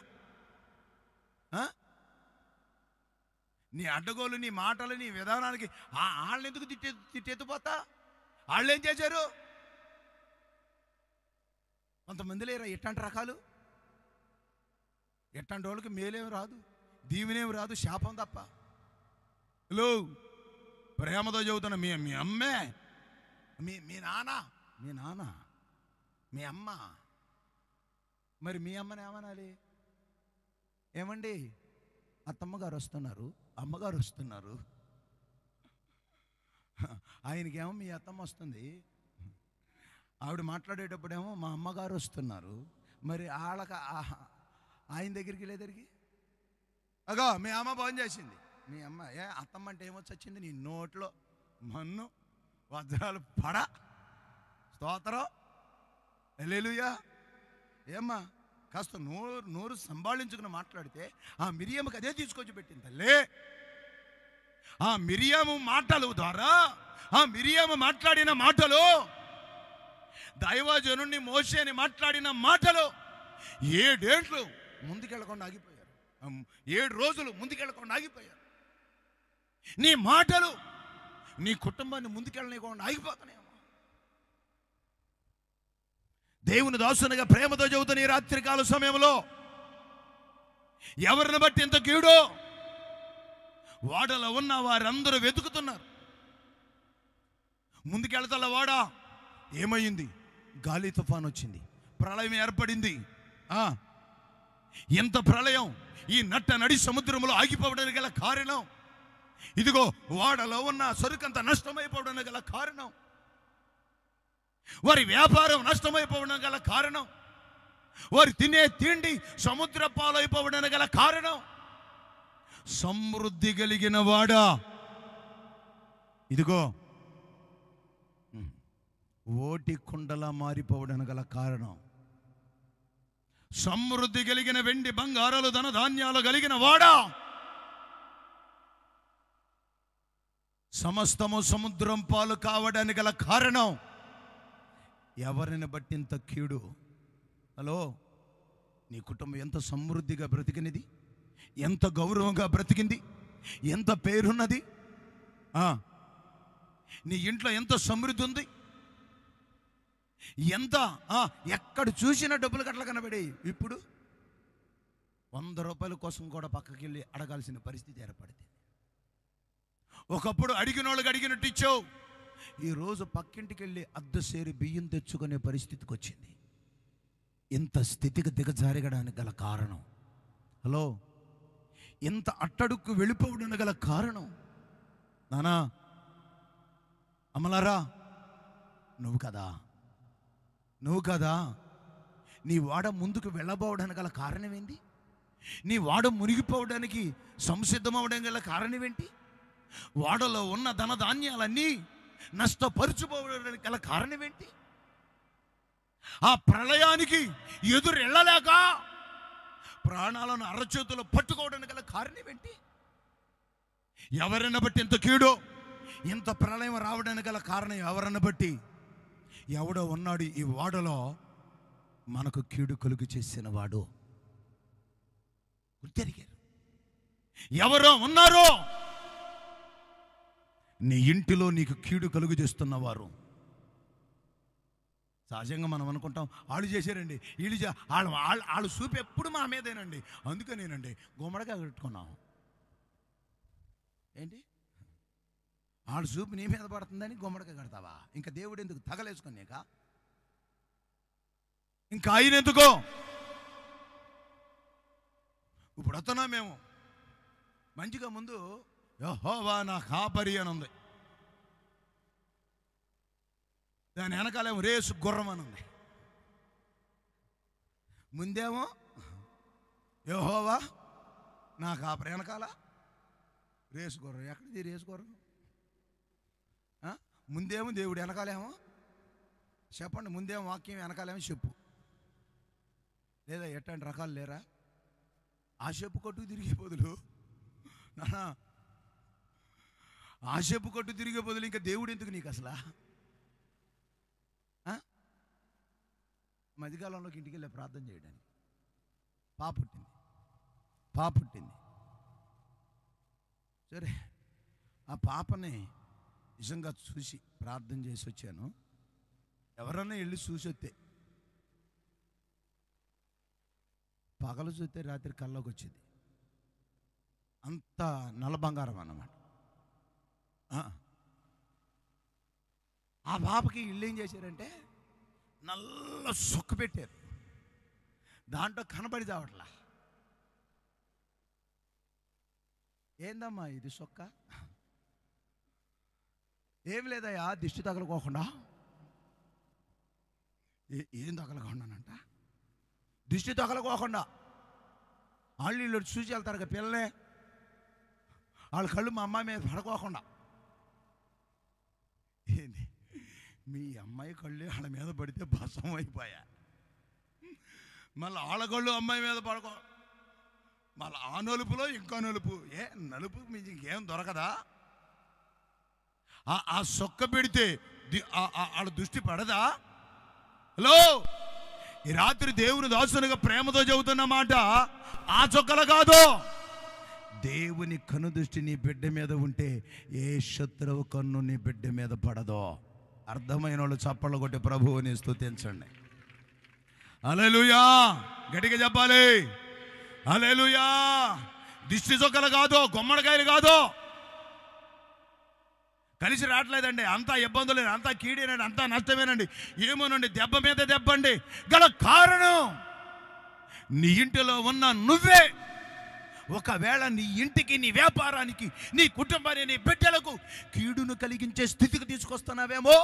నీ అడ్డగోలు, నీ మాటలు, నీ విధానానికి వాళ్ళని ఎందుకు తిట్టెత్తిపోతా? వాళ్ళు ఏం చేశారు? కొంతమంది లేరా ఎట్లాంటి రకాలు? ఎట్లాంటి వాళ్ళకి మేలేమి రాదు, దీవెనేమి రాదు, శాపం తప్ప. హలో ప్రేమతో చెబుతున్నా, మీ అమ్మే, మీ నాన్న, మీ అమ్మ. మరి మీ అమ్మని ఏమనాలి? ఏమండి అత్తమ్మగారు వస్తున్నారు, అమ్మగారు వస్తున్నారు. ఆయనకేమో మీ అత్తమ్మ వస్తుంది, ఆవిడ మాట్లాడేటప్పుడేమో మా అమ్మగారు వస్తున్నారు. మరి ఆయన దగ్గరికి లేదరికి అగో మీ అమ్మ ఫోన్ చేసింది. మీ అమ్మ అత్తమ్మ అంటే ఏమొచ్చి వచ్చింది? నీ నోట్లో మన్ను వజ్రాలు పడ. స్తోత్రం హల్లెలూయా. ఏమ్మా కాస్త నోరు సంభాళించుకుని మాట్లాడితే ఆ మిరియాముకి అదే తీసుకొచ్చి పెట్టింది తల్లి. ఆ మిరియాము మాటలు ద్వారా, ఆ మిరియాము మాట్లాడిన మాటలు, దైవజనుని మోషేని మాట్లాడిన మాటలు 7 ఏళ్ళు ముందుకెళ్ళకుండా ఆగిపోయారు. 7 రోజులు ముందుకెళ్ళకుండా ఆగిపోయారు. నీ మాటలు నీ కుటుంబాన్ని ముందుకెళ్ళనివ్వకుండా ఆగిపోతున్నాయేమో. దేవుని దాసునిగా ప్రేమతో చెబుతున్న ఈ రాత్రికాల సమయంలో ఎవరిని బట్టి ఇంత కీడో? వాడలో ఉన్న వారందరూ వెతుకుతున్నారు. ముందుకెళ్తా వాడా ఏమైంది? గాలి తుఫాన్ వచ్చింది, ప్రళయం ఏర్పడింది. ఎంత ప్రళయం! ఈ నట్ట నడి సముద్రంలో ఆగిపోవడానికి గల కారణం ఇదిగో, వాడలో ఉన్న సరుకంత నష్టమైపోవడానికి గల కారణం, వారి వ్యాపారం నష్టమైపోవడానికి గల కారణం, వారు తినే తిండి సముద్ర పాలైపోవడానికి గల కారణం, సమృద్ధి కలిగిన వాడా ఇదిగో ఓటి కుండలా మారిపోవడానికి గల కారణం, సమృద్ధి కలిగిన వెండి బంగారాలు ధన ధాన్యాలు కలిగిన వాడా సమస్తము సముద్రం పాలు కావడానికి గల కారణం ఎవరిని బట్టి ఇంత కీడు? హలో నీ కుటుంబం ఎంత సమృద్ధిగా బ్రతికినది, ఎంత గౌరవంగా బ్రతికింది, ఎంత పేరున్నది, నీ ఇంట్లో ఎంత సమృద్ధి ఉంది, ఎంత ఎక్కడ చూసినా డబ్బులు కట్టలు కనబడే. ఇప్పుడు 100 రూపాయల కోసం కూడా పక్కకి వెళ్ళి అడగాల్సిన పరిస్థితి ఏర్పడింది. ఒకప్పుడు అడిగిన వాళ్ళకి అడిగినట్టు ఇచ్చావు, ఈరోజు పక్కింటికి వెళ్ళి అద్దసేరి బియ్యం తెచ్చుకునే పరిస్థితికి వచ్చింది. ఇంత స్థితికి దిగజారగడానికి గల కారణం, హలో, ఇంత అట్టడుక్కు వెళ్ళిపోవడానికి గల కారణం, నానా అమలారా, నువ్వు కదా. నీ వాడ ముందుకు వెళ్ళబోవడానికి గల కారణం ఏంటి? నీ వాడ మునిగిపోవడానికి సంసిద్ధమవడానికి గల కారణం ఏంటి? వాడలో ఉన్న ధనధాన్యాలన్నీ నష్టపరుచుకోవడానికి గల కారణం ఏంటి? ఆ ప్రళయానికి ఎదురెళ్ళలేక ప్రాణాలను అరచేతులు పట్టుకోవడానికి గల కారణం ఏంటి? ఎవరిని బట్టి ఇంత కీడో, ఇంత ప్రళయం రావడానికి గల కారణం ఎవరిని బట్టి? ఎవడో ఉన్నాడు ఈ వాడలో మనకు కీడు కలుగు చేసిన వాడు. గుర్తెరిగారు? ఎవరో ఉన్నారో నీ ఇంటిలో నీకు కీడు కలుగు చేస్తున్నవారు. సహజంగా మనం అనుకుంటాం, వాళ్ళు చేశారండి, వీళ్ళు వాళ్ళు చూపు ఎప్పుడు మా మీదేనండి, అందుకనేనండి గుమ్మడికాయ కట్టుకున్నాం. ఏంటి? వాళ్ళ చూపు నీ మీద పడుతుందని గుమ్మడికాయ కడతావా? ఇంకా దేవుడు ఎందుకు తగలేసుకున్నాక? ఇంకా ఆయన ఎందుకో? ఇప్పుడు వస్తున్నా మేము మంచిగా, ముందు యెహోవా నా కాపరి అని ఉంది, దాని వెనకాలేమో రేసు గుర్రం అని ఉంది. ముందేమో యెహోవా నా కాపరి, వెనకాల రేసు గుర్రం. ఎక్కడిది రేసు గుర్రం? ముందేమో దేవుడు, వెనకాలేమో చెప్పండి. ముందేమో వాక్యం, వెనకాలేమో చెప్పు. లేదా ఎట్లాంటి రకాలు లేరా? ఆ చెప్పు కొట్టుకు తిరిగే బదులు, నానా ఆ చెప్పు కొట్టు తిరిగే బదులు ఇంకా దేవుడు ఎందుకు నీకు అసలు? మధ్యకాలంలోకి ఇంటికి వెళ్ళి ప్రార్థన చేయడానికి పాప పుట్టింది. సరే, ఆ పాపని నిజంగా చూసి ప్రార్థన చేసి వచ్చాను. ఎవరన్నా వెళ్ళి చూసి వస్తే, పగలు చూస్తే రాత్రి కల్లోకి వచ్చేది. అంత నల్ల బంగారం అన్నమాట. ఆ పాపకి ఇల్లు ఏం చేశారంటే నల్ల సొక్క పెట్టారు, దాంట్లో కనబడి చావట్లా. ఏందమ్మా ఇది సొక్క? ఏం లేదయ్యా, దిష్టి తగలకోకుండా. ఏం తగలకుండానంట? దిష్టి తగలకోకుండా. వాళ్ళు వీళ్ళు చూసి వెళ్తారు కదా పిల్లలే, వాళ్ళ కళ్ళు మా అమ్మాయి మీద పడుకోకుండా. ఏంది మీ అమ్మాయి కళ్ళు వాళ్ళ మీద పడితే భస్మం అయిపోయా, మళ్ళీ వాళ్ళ కళ్ళు అమ్మాయి మీద పడుకో, మళ్ళీ ఆ నలుపులో ఇంకో నలుపు. నలుపు మీకు ఇంకేం దొరకదా? ఆ సొక్క పెడితే వాళ్ళ దృష్టి పడదా? హలో, ఈ రాత్రి దేవుని దాసునిగా ప్రేమతో చెబుతున్న మాట, ఆ చొక్కలు కాదు. దేవుని కన్ను దృష్టి నీ బిడ్డ మీద ఉంటే ఏ శత్రువు కన్ను నీ బిడ్డ మీద పడదో. అర్థమైన వాళ్ళు చప్పళ్ళు కొట్టి ప్రభువుని స్తుతించండి. హల్లెలూయా, గట్టిగా చెప్పాలి. హల్లెలూయా. దిష్టి చొక్కలు కాదు, గుమ్మడికాయలు కాదు, కలిసి రావట్లేదండి. అంతా ఇబ్బందులే, అంతా కీడేనండి, అంతా నష్టమేనండి. ఏమోనండి, దెబ్బ మీద దెబ్బండి. గల కారణం నీ ఇంటిలో ఉన్న నువ్వే. ఒకవేళ నీ ఇంటికి, నీ వ్యాపారానికి, నీ కుటుంబాన్ని, నీ బిడ్డలకు కీడును కలిగించే స్థితికి తీసుకొస్తున్నావేమో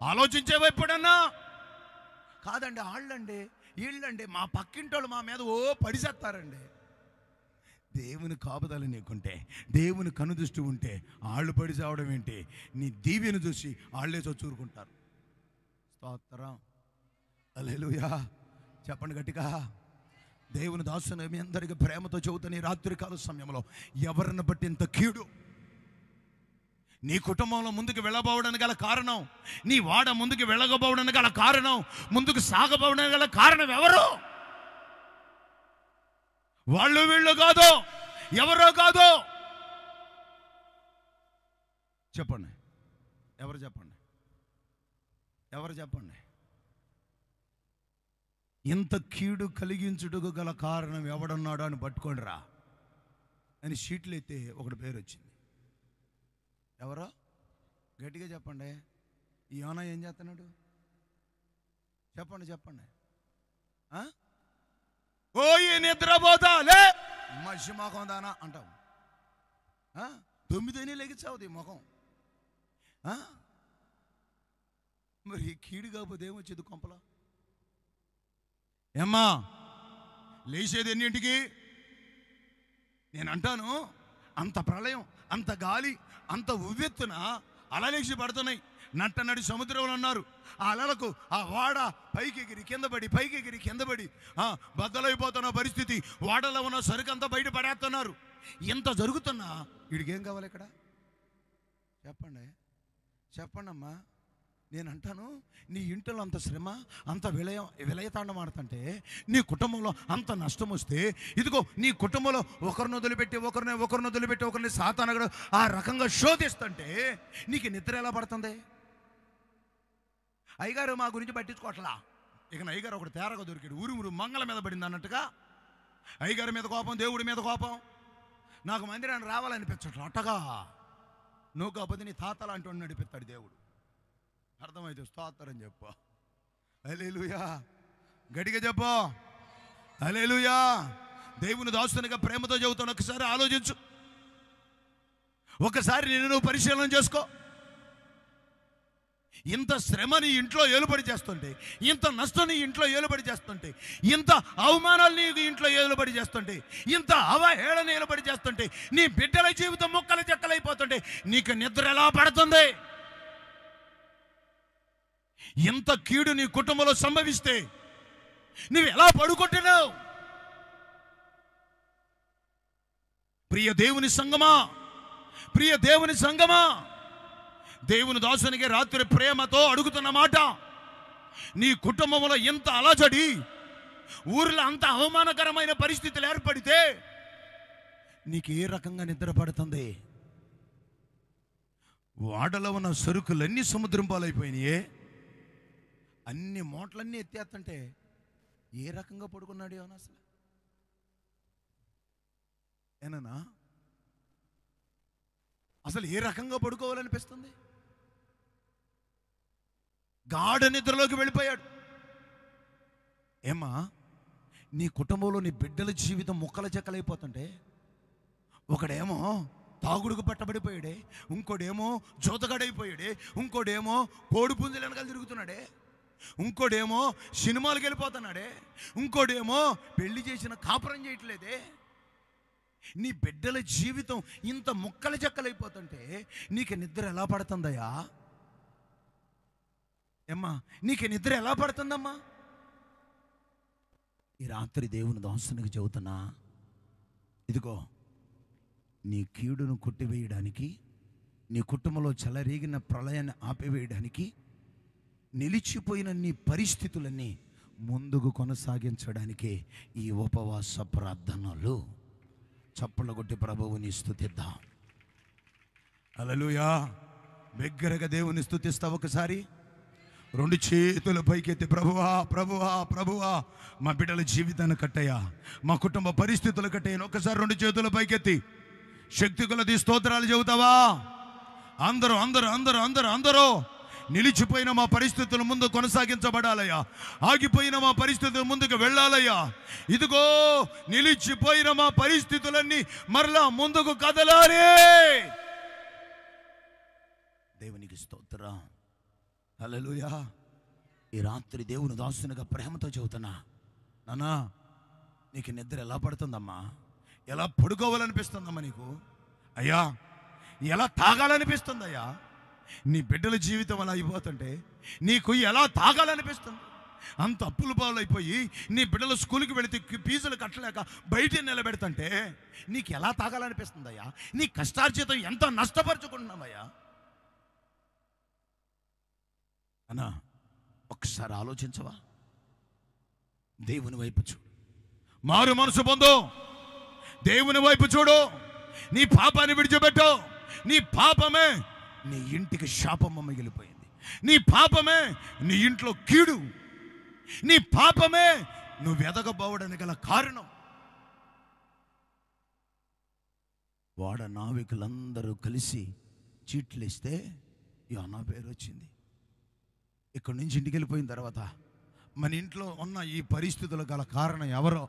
ఆలోచించేవో ఎప్పుడన్నా? కాదండి, వాళ్ళండి వీళ్ళండి మా పక్కింటోళ్ళు మా మీద పడిసేస్తారండి. దేవుని కాపుదల నీకుంటే, దేవుని కనుదృష్టి ఉంటే వాళ్ళు పడి చావడం ఏంటి? నీ దీవెను చూసి వాళ్ళే చొచ్చుకుంటారు. స్తోత్రం, హల్లెలూయా. చెప్పండి గట్టిగా. దేవుని దాసుని మీ అందరికీ ప్రేమతో చెబుతున్న ఈ రాత్రికాల సమయంలో, ఎవరిని బట్టి ఇంత కీడు నీ కుటుంబంలో ముందుకు వెళ్ళబోవడానికి గల కారణం, నీ వాడ ముందుకు వెళ్ళకపోవడానికి గల కారణం, ముందుకు సాగబోవడానికి గల కారణం ఎవరు? వాళ్ళు వీళ్ళు కాదు, ఎవరో కాదు. చెప్పండి, ఎవరు? చెప్పండి. ఇంత కీడు కలిగించుటకు గల కారణం ఎవడన్నాడు అని పట్టుకోండి రా అని షీట్లు అయితే ఒకటి పేరు వచ్చింది. ఎవరో? గట్టిగా చెప్పండి. ఈ యోనా ఏం చేస్తున్నాడు? చెప్పండి. ఓ ఈ నిద్రపోతా లే మసి మొఖం దానా అంటాం. 9 లెగిచావుది ముఖం. మరి కీడు కాకపోతే ఏమొచ్చేది కొంపలో? ఏమ్మా లేచేది ఎన్నింటికి? నేను అంటాను, అంత ప్రళయం, అంత గాలి, అంత ఉవ్వెత్తున అలలేసి పడుతున్నాయి. నట్టనడి సముద్రంలో ఉన్నారు. ఆ అలలకు ఆ వాడ పైకి ఎగిరి కిందపడి, పైకి ఎగిరి కిందపడి బద్దలైపోతున్న పరిస్థితి. వాడలో ఉన్న సరుకు అంతా బయట పడేస్తున్నారు. ఎంత జరుగుతున్నా వీడికి ఏం కావాలి ఇక్కడ? చెప్పండి అమ్మా. నేను అంటాను, నీ ఇంట్లో అంత శ్రమ, అంత విలయతాండం ఆడుతుంటే, నీ కుటుంబంలో అంత నష్టం వస్తే, ఇదిగో నీ కుటుంబంలో ఒకరిని వదిలిపెట్టి ఒకరిని సాతానుడు ఆ రకంగా శోధిస్తుంటే నీకు నిద్ర ఎలా పడుతుంది? అయ్యగారు మా గురించి పట్టించుకోవట్లా. ఇక అయ్యగారు ఒకటి తేరగా దొరికాడు. ఊరు మంగళ మీద పడింది అన్నట్టుగా అయ్యగారి మీద కోపం, దేవుడి మీద కోపం. నాకు మందిరాన్ని రావాలనిపించట్లా. అట్టగా నువ్వు కాకపోతే నీ తాత లాంటి వాడిని నడిపిస్తాడు దేవుడు. అర్థమైతే స్తోత్రం చెప్పు. హల్లెలూయా. గట్టిగా చెప్పు హల్లెలూయా. దేవుని దాసునిగా ప్రేమతో చెబుతాను, ఒకసారి ఆలోచించు. ఒకసారి నేను నువ్వు పరిశీలన చేసుకో. ఇంత శ్రమ నీ ఇంట్లో ఏలుబడి చేస్తుంటే, ఇంత నష్టం నీ ఇంట్లో ఏలుబడి చేస్తుంటే, ఇంత అవమానాలు నీ ఇంట్లో ఏలుబడి చేస్తుంటే, ఇంత అవహేళన ఏలుబడి చేస్తుంటే, నీ బిడ్డల జీవితం ముక్కలు చెక్కలైపోతుంటే నీకు నిద్ర ఎలా పడుతుంది? ఎంత కీడు నీ కుటుంబంలో సంభవిస్తే నువ్వు ఎలా పడుకుంటున్నావు? ప్రియ దేవుని సంగమా, దేవుని దాసునికి రాత్రి ప్రేమతో అడుగుతున్న మాట, నీ కుటుంబంలో ఎంత అలజడి, ఊరిలో అంత అవమానకరమైన పరిస్థితులు ఏర్పడితే నీకు ఏ రకంగా నిద్ర పడుతుంది? వాడలో ఉన్న సరుకులన్నీ సముద్రం పాలైపోయినాయే, అన్ని మూటలన్నీ ఎత్తేస్తుంటే ఏ రకంగా పడుకున్నాడు ఏమన్నా? అసలు ఏనన్నా అసలు ఏ రకంగా పడుకోవాలనిపిస్తుంది? గాఢ నిద్రలోకి వెళ్ళిపోయాడు. ఏమ్మా, నీ కుటుంబంలో నీ బిడ్డల జీవితం ముక్కల చెక్కలైపోతుంటే, ఒకడేమో తాగుడుకు పట్టబడిపోయాడే, ఇంకోడేమో జోతగాడైపోయాడే, ఇంకోడేమో కోడి పుంజుల వెనకాల తిరుగుతున్నాడే, ఇంకోడేమో సినిమాలకు వెళ్ళిపోతున్నాడే, ఇంకోడేమో పెళ్లి చేసిన కాపురం చేయట్లేదే. నీ బిడ్డల జీవితం ఇంత ముక్కల చెక్కలైపోతుంటే నీకు నిద్ర ఎలా పడుతుందయ్యా? ఏమ్మా, నీకు నిద్ర ఎలా పడుతుందమ్మా? ఈ రాత్రి దేవుని దాసునికి చెబుతున్నా, ఇదిగో నీ కీడును కొట్టివేయడానికి, నీ కుటుంబంలో చెలరేగిన ప్రళయాన్ని ఆపివేయడానికి, నిలిచిపోయిన నీ పరిస్థితులన్నీ ముందుకు కొనసాగించడానికే ఈ ఉపవాస ప్రార్థనలు. చప్పట్లు కొట్టి ప్రభువుని స్తుతిద్దాం. హల్లెలూయా. బిగ్గరగా దేవుని స్తుతిస్తా. ఒకసారి 2 చేతుల పైకెత్తి, ప్రభువా ప్రభువా ప్రభువా, మా బిడ్డల జీవితాన్ని కట్టయ్యా, మా కుటుంబ పరిస్థితులు కట్టయ్యా. ఒకసారి 2 చేతుల పైకెత్తి శక్తి కొలది స్తోత్రాలు చెబుతావా? అందరూ అందరూ అందరూ అందరూ అందరూ నిలిచిపోయిన మా పరిస్థితులు ముందు కొనసాగించబడాలయ్యా. ఆగిపోయిన మా పరిస్థితులు ముందుకు వెళ్ళాలయ్యా. ఇదిగో నిలిచిపోయిన మా పరిస్థితులన్నీ మరలా ముందుకు కదలాలి. దేవునికి స్తోత్రం. హల్లెలూయా. ఈ రాత్రి దేవుని దాసునిగా ప్రేమతో చెబుతున్నా, నాన్నా, నీకు నిద్ర ఎలా పడుతుందమ్మా? ఎలా పడుకోవాలనిపిస్తుందమ్మా నీకు? అయ్యా, ఎలా తాగాలనిపిస్తుందయ్యా? నీ బిడ్డల జీవితం అలా అయిపోతుంటే నీకు ఎలా తాగాలనిపిస్తుంది? అంత అప్పుల పాలు అయిపోయి నీ బిడ్డలు స్కూల్కి వెళితే ఫీజులు కట్టలేక బయట నిలబెడుతుంటే నీకు ఎలా తాగాలనిపిస్తుందయ్యా? నీ కష్టార్జితం ఎంత నష్టపరుచుకుంటున్నావయ్యా? అన్నా, ఒకసారి ఆలోచించవా? దేవుని వైపు చూడు, మారు మనసు పొందు, దేవుని వైపు చూడు, నీ పాపాన్ని విడిచిపెట్టు. నీ పాపమే నీ ఇంటికి శాపము మిగిలిపోయింది. నీ పాపమే నీ ఇంట్లో కీడు. నీ పాపమే నువ్వు ఎదగబోవడానికి గల కారణం. వాడ నావికులందరూ కలిసి చీట్లేస్తే యోనా పేరు వచ్చింది. ఇక్కడి నుంచి ఇంటికి వెళ్ళిపోయిన తర్వాత మన ఇంట్లో ఉన్న ఈ పరిస్థితులు గల కారణం ఎవరో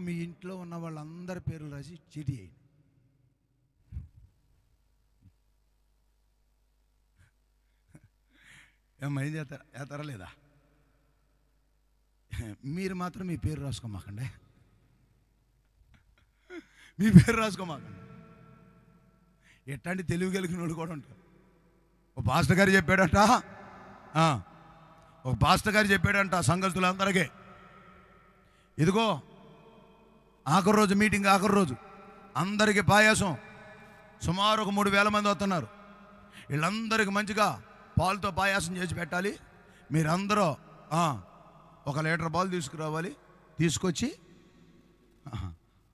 మీ ఇంట్లో ఉన్న వాళ్ళందరి పేర్లు రాసి చీటీ వేయండి. ఏమ్మా ఏం చేస్తారా లేదా? మీరు మాత్రం మీ పేరు రాసుకోమాకండి, మీ పేరు రాసుకోమాకండి. ఎట్లాంటి తెలివి కలిగిన వాడు కూడా ఉంటారు. ఒక పాస్టర్ గారు చెప్పాడంట సంఘస్థులందరికీ, ఇదిగో ఆఖరి రోజు మీటింగ్, ఆఖరి రోజు అందరికీ పాయాసం, సుమారు ఒక 3,000 మంది వస్తున్నారు. వీళ్ళందరికీ మంచిగా పాలుతో పాయాసం చేసి పెట్టాలి. మీరందరూ 1 లీటర్ పాలు తీసుకురావాలి, తీసుకొచ్చి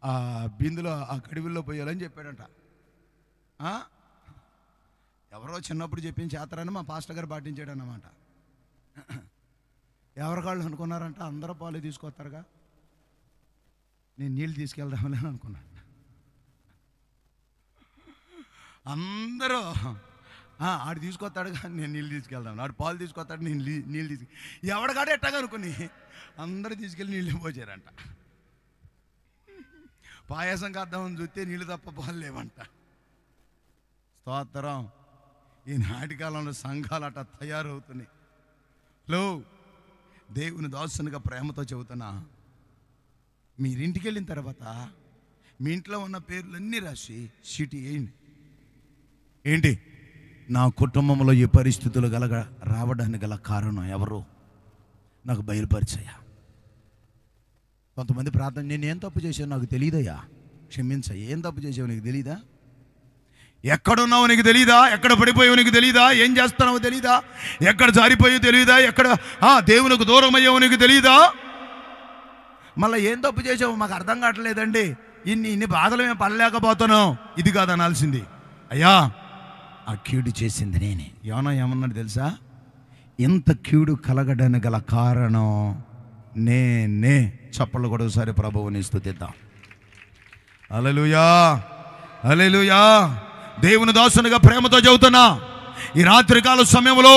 ఆ బిందులో ఆ కడివిల్లో పోయాలని చెప్పాడంట. ఎవరో చిన్నప్పుడు చెప్పిన చేతరని మా పాస్టర్ గారు పాటించాడు అన్నమాట. ఎవరికాళ్ళు అనుకున్నారంట అందరూ పాలు తీసుకొస్తారుగా, నేను నీళ్ళు తీసుకెళ్దామని అనుకున్నాను. అందరూ ఆడు తీసుకొస్తాడుగా, నేను నీళ్ళు తీసుకెళ్దాం, ఆడు పాలు తీసుకొస్తాడు, నేను నీళ్ళు ఎవడగాడే ఎట్టాగా అనుకుని అందరూ తీసుకెళ్ళి నీళ్ళు పోసారంట. పాయసం కాద్దామని చూస్తే నీళ్ళు తప్ప పాలు లేవంట. స్తోత్రం. ఈ నాటికాలంలో సంఘాలు అట్లా తయారవుతున్నాయి. దేవుని దాసునిగా ప్రేమతో చెబుతున్నా, మీరింటికి వెళ్ళిన తర్వాత మీ ఇంట్లో ఉన్న పేర్లన్నీ రాసి చీటీ వేయండి. ఏంటి? నా కుటుంబంలో ఈ పరిస్థితులు రావడానికి గల కారణం ఎవరు నాకు బయలుపరిచయ్యా. కొంతమంది ప్రార్థన, నేను ఏం తప్పు చేశాను నాకు తెలియదయ్యా, క్షమించయ్యా. ఏం తప్పు చేసావు నీకు తెలీదా? ఎక్కడున్నావు నీకు తెలీదా? ఎక్కడ పడిపోయావు నీకు తెలీదా? ఏం చేస్తున్నావు తెలీదా? ఎక్కడ జారిపోయావు తెలీదా? ఎక్కడ దేవునికి దూరం అయ్యావు నీకు తెలీదా? మళ్ళీ ఏం తప్పు చేసావు మాకు అర్థం కావట్లేదండి, ఇన్ని బాధలు మేము పడలేకపోతున్నాం. ఇది కాదు అనాల్సింది. అయ్యా ఆ కీడు చేసింది నేనే. యోనా ఏమన్నాడు తెలుసా? ఇంత కీడు కలగడానికి గల కారణం నేనే. చప్పట్లు కూడా ఒకసారి ప్రభువుని స్తుతిద్దాం. హల్లెలూయా, హల్లెలూయా. దేవుని దాసునిగా ప్రేమతో చెబుతున్నా, ఈ రాత్రికాల సమయంలో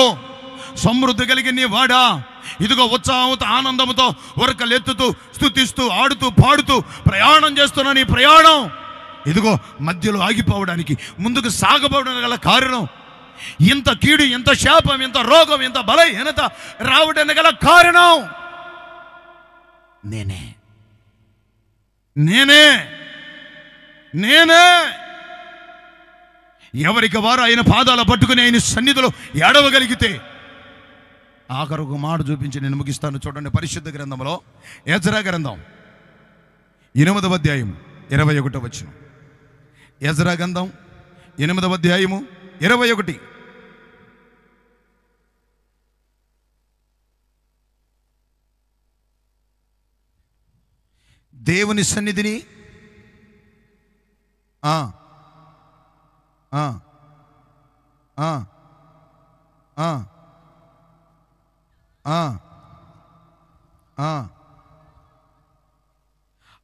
సమృద్ధి కలిగి నీ వాడా, ఇదిగో ఉత్సాహంతో ఆనందంతో ఉరకలెత్తుతూ స్తుతిస్తూ ఆడుతూ పాడుతూ ప్రయాణం చేస్తున్నా. నీ ప్రయాణం ఇదిగో మధ్యలో ఆగిపోవడానికి, ముందుకు సాగబోవడానికి గల కారణం ఇంత కీడు, ఇంత శాపం, ఇంత రోగం, ఇంత బలహీనత రావడానికి గల కారణం నేనే. ఎవరికి వారు ఆయన పాదాల పట్టుకుని ఆయన సన్నిధిలో ఏడవగలిగితే, ఆఖరుకు మాట చూపించి నేను ముగిస్తాను. చూడండి, పరిశుద్ధ గ్రంథంలో ఎజ్రా గ్రంథం 8వ అధ్యాయం 21వ వచనం. ఎజ్రా గ్రంథం 8వ అధ్యాయము 21. దేవుని సన్నిధిని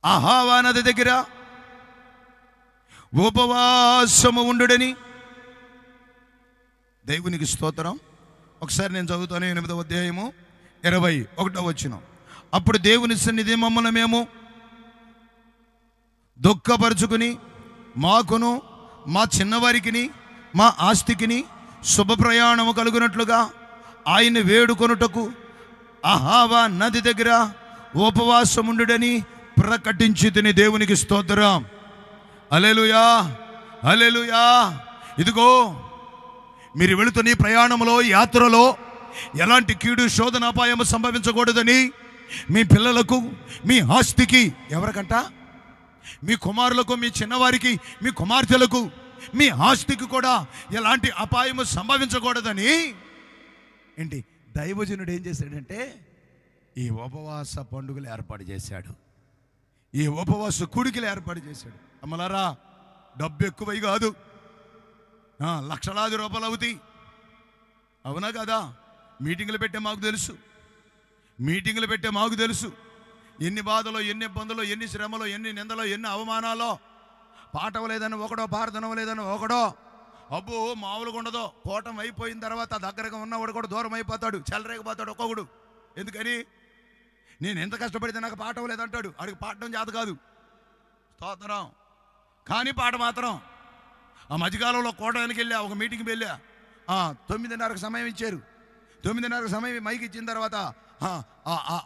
అహావా నది దగ్గర ఉపవాసము ఉండుడని. దేవునికి స్తోత్రం. ఒకసారి నేను చదువుతాను. 8వ అధ్యాయము 21వ వచనం. అప్పుడు దేవుని సన్నిధి మమ్మల్ని మేము దుఃఖపరుచుకుని మాకును మా చిన్నవారికిని మా ఆస్తికిని శుభ ప్రయాణము కలుగునట్లుగా ఆయన వేడుకొనుటకు అహావా నది దగ్గర ఉపవాసముండుడని ప్రకటించితిని. దేవునికి స్తోత్రం. హల్లెలూయా, హల్లెలూయా. ఇదిగో మీరు వెళుతున్న ఈ ప్రయాణంలో, యాత్రలో ఎలాంటి కీడు శోధన అపాయము సంభవించకూడదని మీ పిల్లలకు, మీ ఆస్తికి, ఎవరికంట? మీ కుమారులకు, మీ చిన్నవారికి, మీ కుమార్తెలకు, మీ ఆస్తికి కూడా ఎలాంటి అపాయము సంభవించకూడదని ఏంటి దైవజనుడు ఏం చేశాడంటే ఈ ఉపవాస పండుగలు ఏర్పాటు చేశాడు. ఈ ఉపవాస కూడికలు ఏర్పాటు చేశాడు. అమ్మలారా, డబ్బు ఎక్కువై కాదు, లక్షలాది రూపాయలు అవుతాయి. అవునా కదా? మీటింగులు పెట్టే మాకు తెలుసు ఎన్ని బాధలో, ఎన్ని ఇబ్బందులు, ఎన్ని శ్రమలో, ఎన్ని నిందలో, ఎన్ని అవమానాలో. పాటవలేదని ఒకడో, పారదనవలేదని ఒకడో, అబ్బో మామూలుగా ఉండదో. కూటం అయిపోయిన తర్వాత దగ్గరగా ఉన్నవాడు కూడా దూరం అయిపోతాడు, చెలరేగిపోతాడు ఒక్కొక్కడు. ఎందుకని? నేను ఎంత కష్టపడితే నాకు పాట అవ్వలేదంటాడు. ఆడికి పాడడం చేత కాదు. స్తోత్రం. కానీ పాట మాత్రం. ఆ మధ్యకాలంలో కోటానికి వెళ్ళా, ఒక మీటింగ్కి వెళ్ళా. 9:30కు సమయం ఇచ్చారు. 9:30కు సమయం మైకి ఇచ్చిన తర్వాత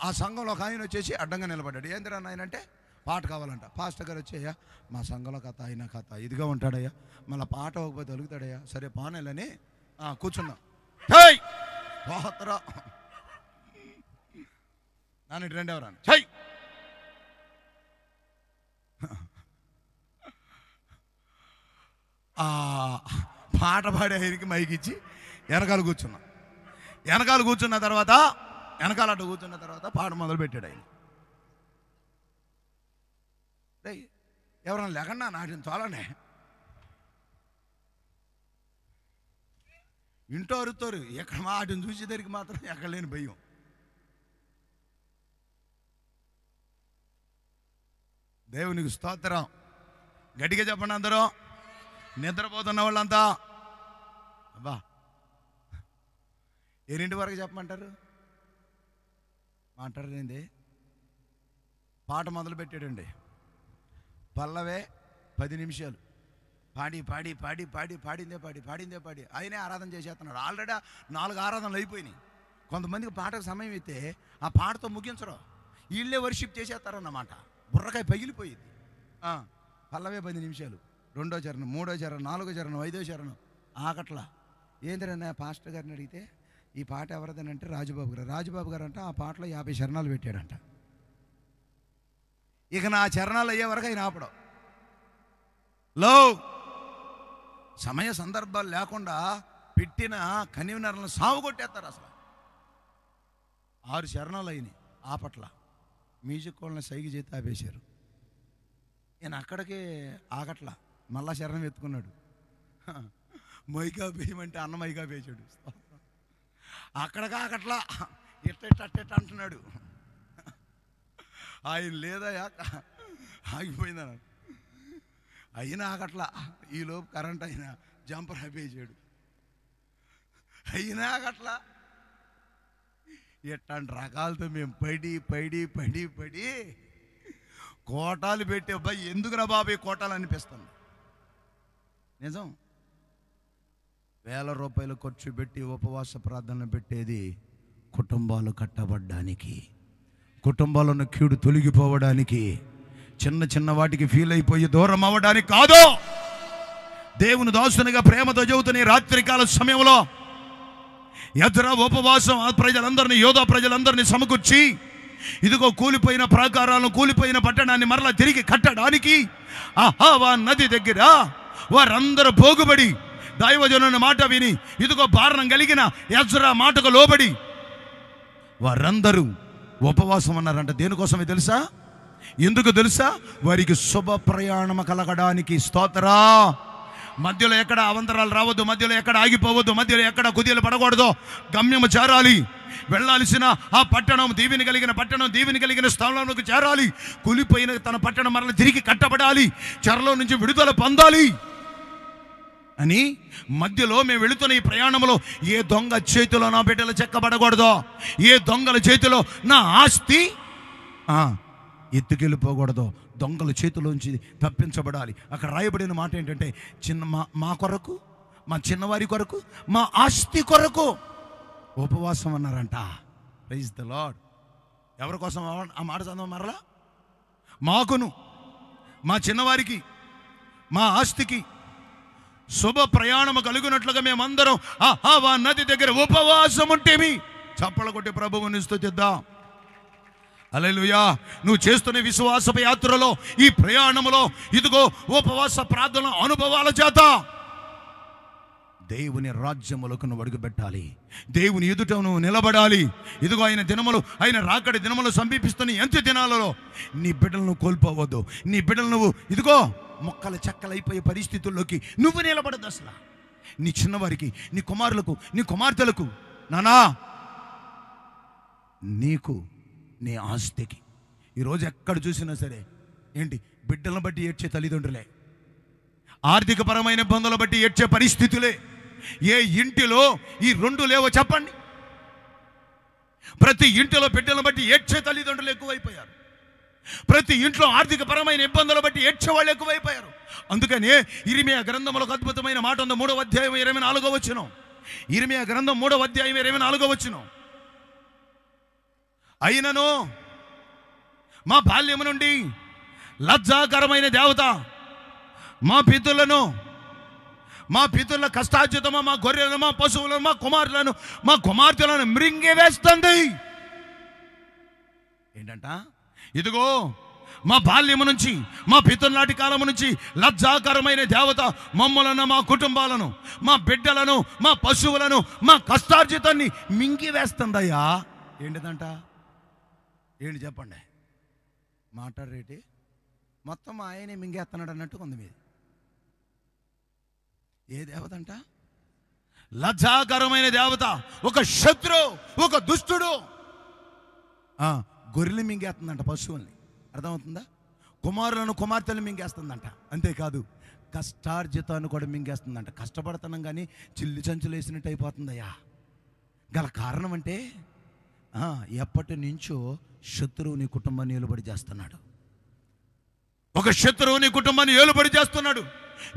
ఆ సంఘంలో ఒక ఆయన వచ్చేసి అడ్డంగా నిలబడ్డాడు. ఏందిరా నాయన అంటే పాట కావాలంట. పాస్టర్ గారు వచ్చాయ్యా, మా సంఘంలో కథ అయినా కథ ఇదిగా ఉంటాడయ్యా, మళ్ళీ పాట అవ్వకపోతే అలుగుతాడయ్యా. సరే పానేలని కూర్చున్నాం. పోతరా నాన్న రెండు ఎవరా చెయ్. పాట పాడే ఆయనకి మైకి ఇచ్చి వెనకాల కూర్చున్నాం. వెనకాల కూర్చున్న తర్వాత వెనకాల అడ్డు కూర్చున్న తర్వాత పాట మొదలు పెట్టాడు ఆయన. ఎవరన్నా లేకుండా నాటిన తోలనే ఇంటో అరుతారు. ఎక్కడ వాటిని చూసేసరికి మాత్రం ఎక్కడ లేని భయం. దేవునికి స్తోత్రం. గట్టిగా చెప్పండి అందరూ. నిద్రపోతున్న వాళ్ళంతా అబ్బా 8 వరకు చెప్పమంటారు? మాట్లాడరు ఏంది? పాట మొదలు పెట్టాడండి. పల్లవే 10 నిమిషాలు పాడి పాడి పాడి పాడి పాడిందే పాడి ఆయనే ఆరాధన చేసేస్తున్నాడు. ఆల్రెడీ 4 ఆరాధనలు అయిపోయినాయి. కొంతమందికి పాటకు సమయం అయితే ఆ పాటతో ముగించరు, వీళ్ళే వర్షిప్ చేసేస్తారన్నమాట. బుర్రకాయ పగిలిపోయింది. పల్లవే 10 నిమిషాలు, 2వ చరణం, 3వ చరణం, 4వ చరణం, 5వ చరణం ఆకట్లా. ఏంటన్నా పాస్టర్ గారిని అడిగితే ఈ పాట ఎవరిదని అంటే రాజుబాబు గారు. రాజుబాబు గారు అంటే ఆ పాటలో 50 చరణాలు పెట్టాడంట. ఇక నా చరణాలు అయ్యే వరకు ఆయన ఆపడం. సమయ సందర్భాలు లేకుండా పెట్టిన కన్వీనర్లను సాగు కొట్టేస్తారు. అసలు 6 చరణాలు అయినాయి. ఆపట్ల మ్యూజిక్ వాళ్ళని సైకి చేతి ఆపేశారు. ఈయన అక్కడికే ఆగట్లా, మళ్ళా శరణం ఎత్తుకున్నాడు. మైకా పేయమంటే అన్న మైకా పేచాడు. అక్కడికి ఆగట్లా, ఇట్ట అంటున్నాడు. ఆయన లేదయా ఆగిపోయిందన్న. అయినా ఆగట్లా. ఈలోపు కరెంట్ అయినా జంపర్ ఆపేసాడు. అయినా ఆగట్లా. ఇట్లాంటి రకాలతో మేము పడి కోటాలు పెట్టి అబ్బాయి ఎందుకురా బాబు కోటాలు అనిపిస్తుంది. నిజం. 1000 రూపాయలు ఖర్చు పెట్టి ఉపవాస ప్రార్థనలు పెట్టేది కుటుంబాలు కట్టబడ్డానికి, కుటుంబాలను కీడు తొలగిపోవడానికి, చిన్న చిన్న వాటికి ఫీల్ అయిపోయి దూరం అవ్వడానికి కాదు. దేవుని దాసునిగా ప్రేమతో చెబుతున్న రాత్రికాల సమయంలో ఎజ్రా ఉపవాసం ప్రజలందరినీ, యోధా ప్రజలందరినీ సమకూర్చి ఇదిగో కూలిపోయిన ప్రాకారాలను, కూలిపోయిన పట్టణాన్ని మరలా తిరిగి కట్టడానికి అహావా నది దగ్గర వారందరూ పోగుబడి దైవజనుని మాట విని ఇదిగో భారం కలిగిన ఎజ్రా మాటకు లోబడి వారందరూ ఉపవాసం అన్నారంట. దేనికోసమే తెలుసా? ఎందుకు తెలుసా? వారికి శుభ ప్రయాణం కలగడానికి. స్తోత్రా. మధ్యలో ఎక్కడ అవంతరాలు రావద్దు, మధ్యలో ఎక్కడ ఆగిపోవద్దు, మధ్యలో ఎక్కడ కుదియలు పడకూడదు. గమ్యము చేరాలి. వెళ్ళాల్సిన ఆ పట్టణం దీవెని కలిగిన పట్టణం, దీవెని కలిగిన స్థలంలోకి చేరాలి. కూలిపోయిన తన పట్టణం మరల తిరిగి కట్టబడాలి, చెరలో నుంచి విడుదల పొందాలి అని మధ్యలో మేము వెళుతున్న ఈ ప్రయాణంలో ఏ దొంగ చేతిలో నా బిడ్డలు చెక్కబడకూడదు, ఏ దొంగల చేతిలో నా ఆస్తి ఎత్తుకెళ్ళిపోకూడదు, దొంగల చేతిలోంచి తప్పించబడాలి. అక్కడ రాయబడిన మాట ఏంటంటే మా కొరకు, మా చిన్నవారి కొరకు, మా ఆస్తి కొరకు ఉపవాసం అన్నారంట. Praise the lord. ఎవరి కోసం ఆ మాట చదవం మరలా? మాకును, మా చిన్నవారికి, మా ఆస్తికి శుభ ప్రయాణము కలుగునట్లుగా మేమందరం అహావా నది దగ్గర ఉపవాసం ఉంటేమి. చప్పలు కొట్టి ప్రభువుని స్తుతిద్దాం. హల్లెలూయా. నువ్వు చేస్తున్న విశ్వాసపు యాత్రలో, ఈ ప్రయాణములో ఇదిగో ఉపవాస ప్రార్థన అనుభవాల చేత దేవుని రాజ్యములకు నువ్వు అడుగుపెట్టాలి. దేవుని ఎదుట నువ్వు నిలబడాలి. ఇదిగో ఆయన దినములు, ఆయన రాకడి దినములు సమీపిస్తున్న ఎంత దినాలలో నీ బిడ్డలను కోల్పోవద్దు. నీ బిడ్డలు నువ్వు ఇదిగో మొక్కలు చెక్కలైపోయే పరిస్థితుల్లోకి నువ్వు నిలబడదు. అసలు నీ చిన్నవారికి, నీ కుమారులకు, నీ కుమార్తెలకు, నానా నీకు, నీ ఆస్తికి. ఈరోజు ఎక్కడ చూసినా సరే ఏంటి, బిడ్డలను బట్టి ఏడ్చే తల్లిదండ్రులే, ఆర్థికపరమైన ఇబ్బందులు బట్టి ఏడ్చే పరిస్థితులే. ఏ ఇంటిలో ఈ 2 లేవో చెప్పండి? ప్రతి ఇంటిలో బిడ్డలను బట్టి ఏడ్చే తల్లిదండ్రులు ఎక్కువైపోయారు. ప్రతి ఇంట్లో ఆర్థిక పరమైన ఇబ్బందులు బట్టి ఏడ్చే వాళ్ళు ఎక్కువైపోయారు. అందుకని ఇర్మీయా గ్రంథంలో ఒక అద్భుతమైన మాట ఉంది. 3వ అధ్యాయం 24వ వచనం. ఇర్మీయా గ్రంథం 3వ అధ్యాయం 24వ వచనం. అయినను మా బాల్యము నుండి లజ్జాకరమైన దేవత మా పితరుల కష్టార్జితమా, మా గొర్రెలను, మా పశువులను, మా కుమారులను, మా కుమార్తెలను మృంగి వేస్తుంది. ఏంటంట? ఇదిగో మా బాల్యము నుంచి, మా పితరులాంటి కాలము నుంచి లజ్జాకరమైన దేవత మమ్మలను, మా కుటుంబాలను, మా బిడ్డలను, మా పశువులను, మా కష్టార్జితాన్ని మింగి వేస్తుందయ్యా. ఏంటిదంట? ఏంటి చెప్పండి? మాట్లాడరేటి? మొత్తం ఆయనే మింగేస్తున్నాడు అన్నట్టు ఉంది మీది. ఏ దేవత అంట? లజ్జాకరమైన దేవత, ఒక శత్రు, ఒక దుష్టుడు. గొర్రెలు మింగేస్తుందంట, పశువుల్ని. అర్థమవుతుందా? కుమారులను, కుమార్తెలు మింగేస్తుందంట. అంతేకాదు కష్టార్జితాన్ని కూడా మింగేస్తుందంట. కష్టపడుతున్నాం కానీ చిల్లి చంచులు వేసినట్టు అయిపోతుందయ్యా. గల కారణం అంటే ఎప్పటి నుంచో శత్రువు నీ కుటుంబాన్ని ఏలుబడి చేస్తున్నాడు. ఒక శత్రువు నీ కుటుంబాన్ని ఏలుబడి చేస్తున్నాడు.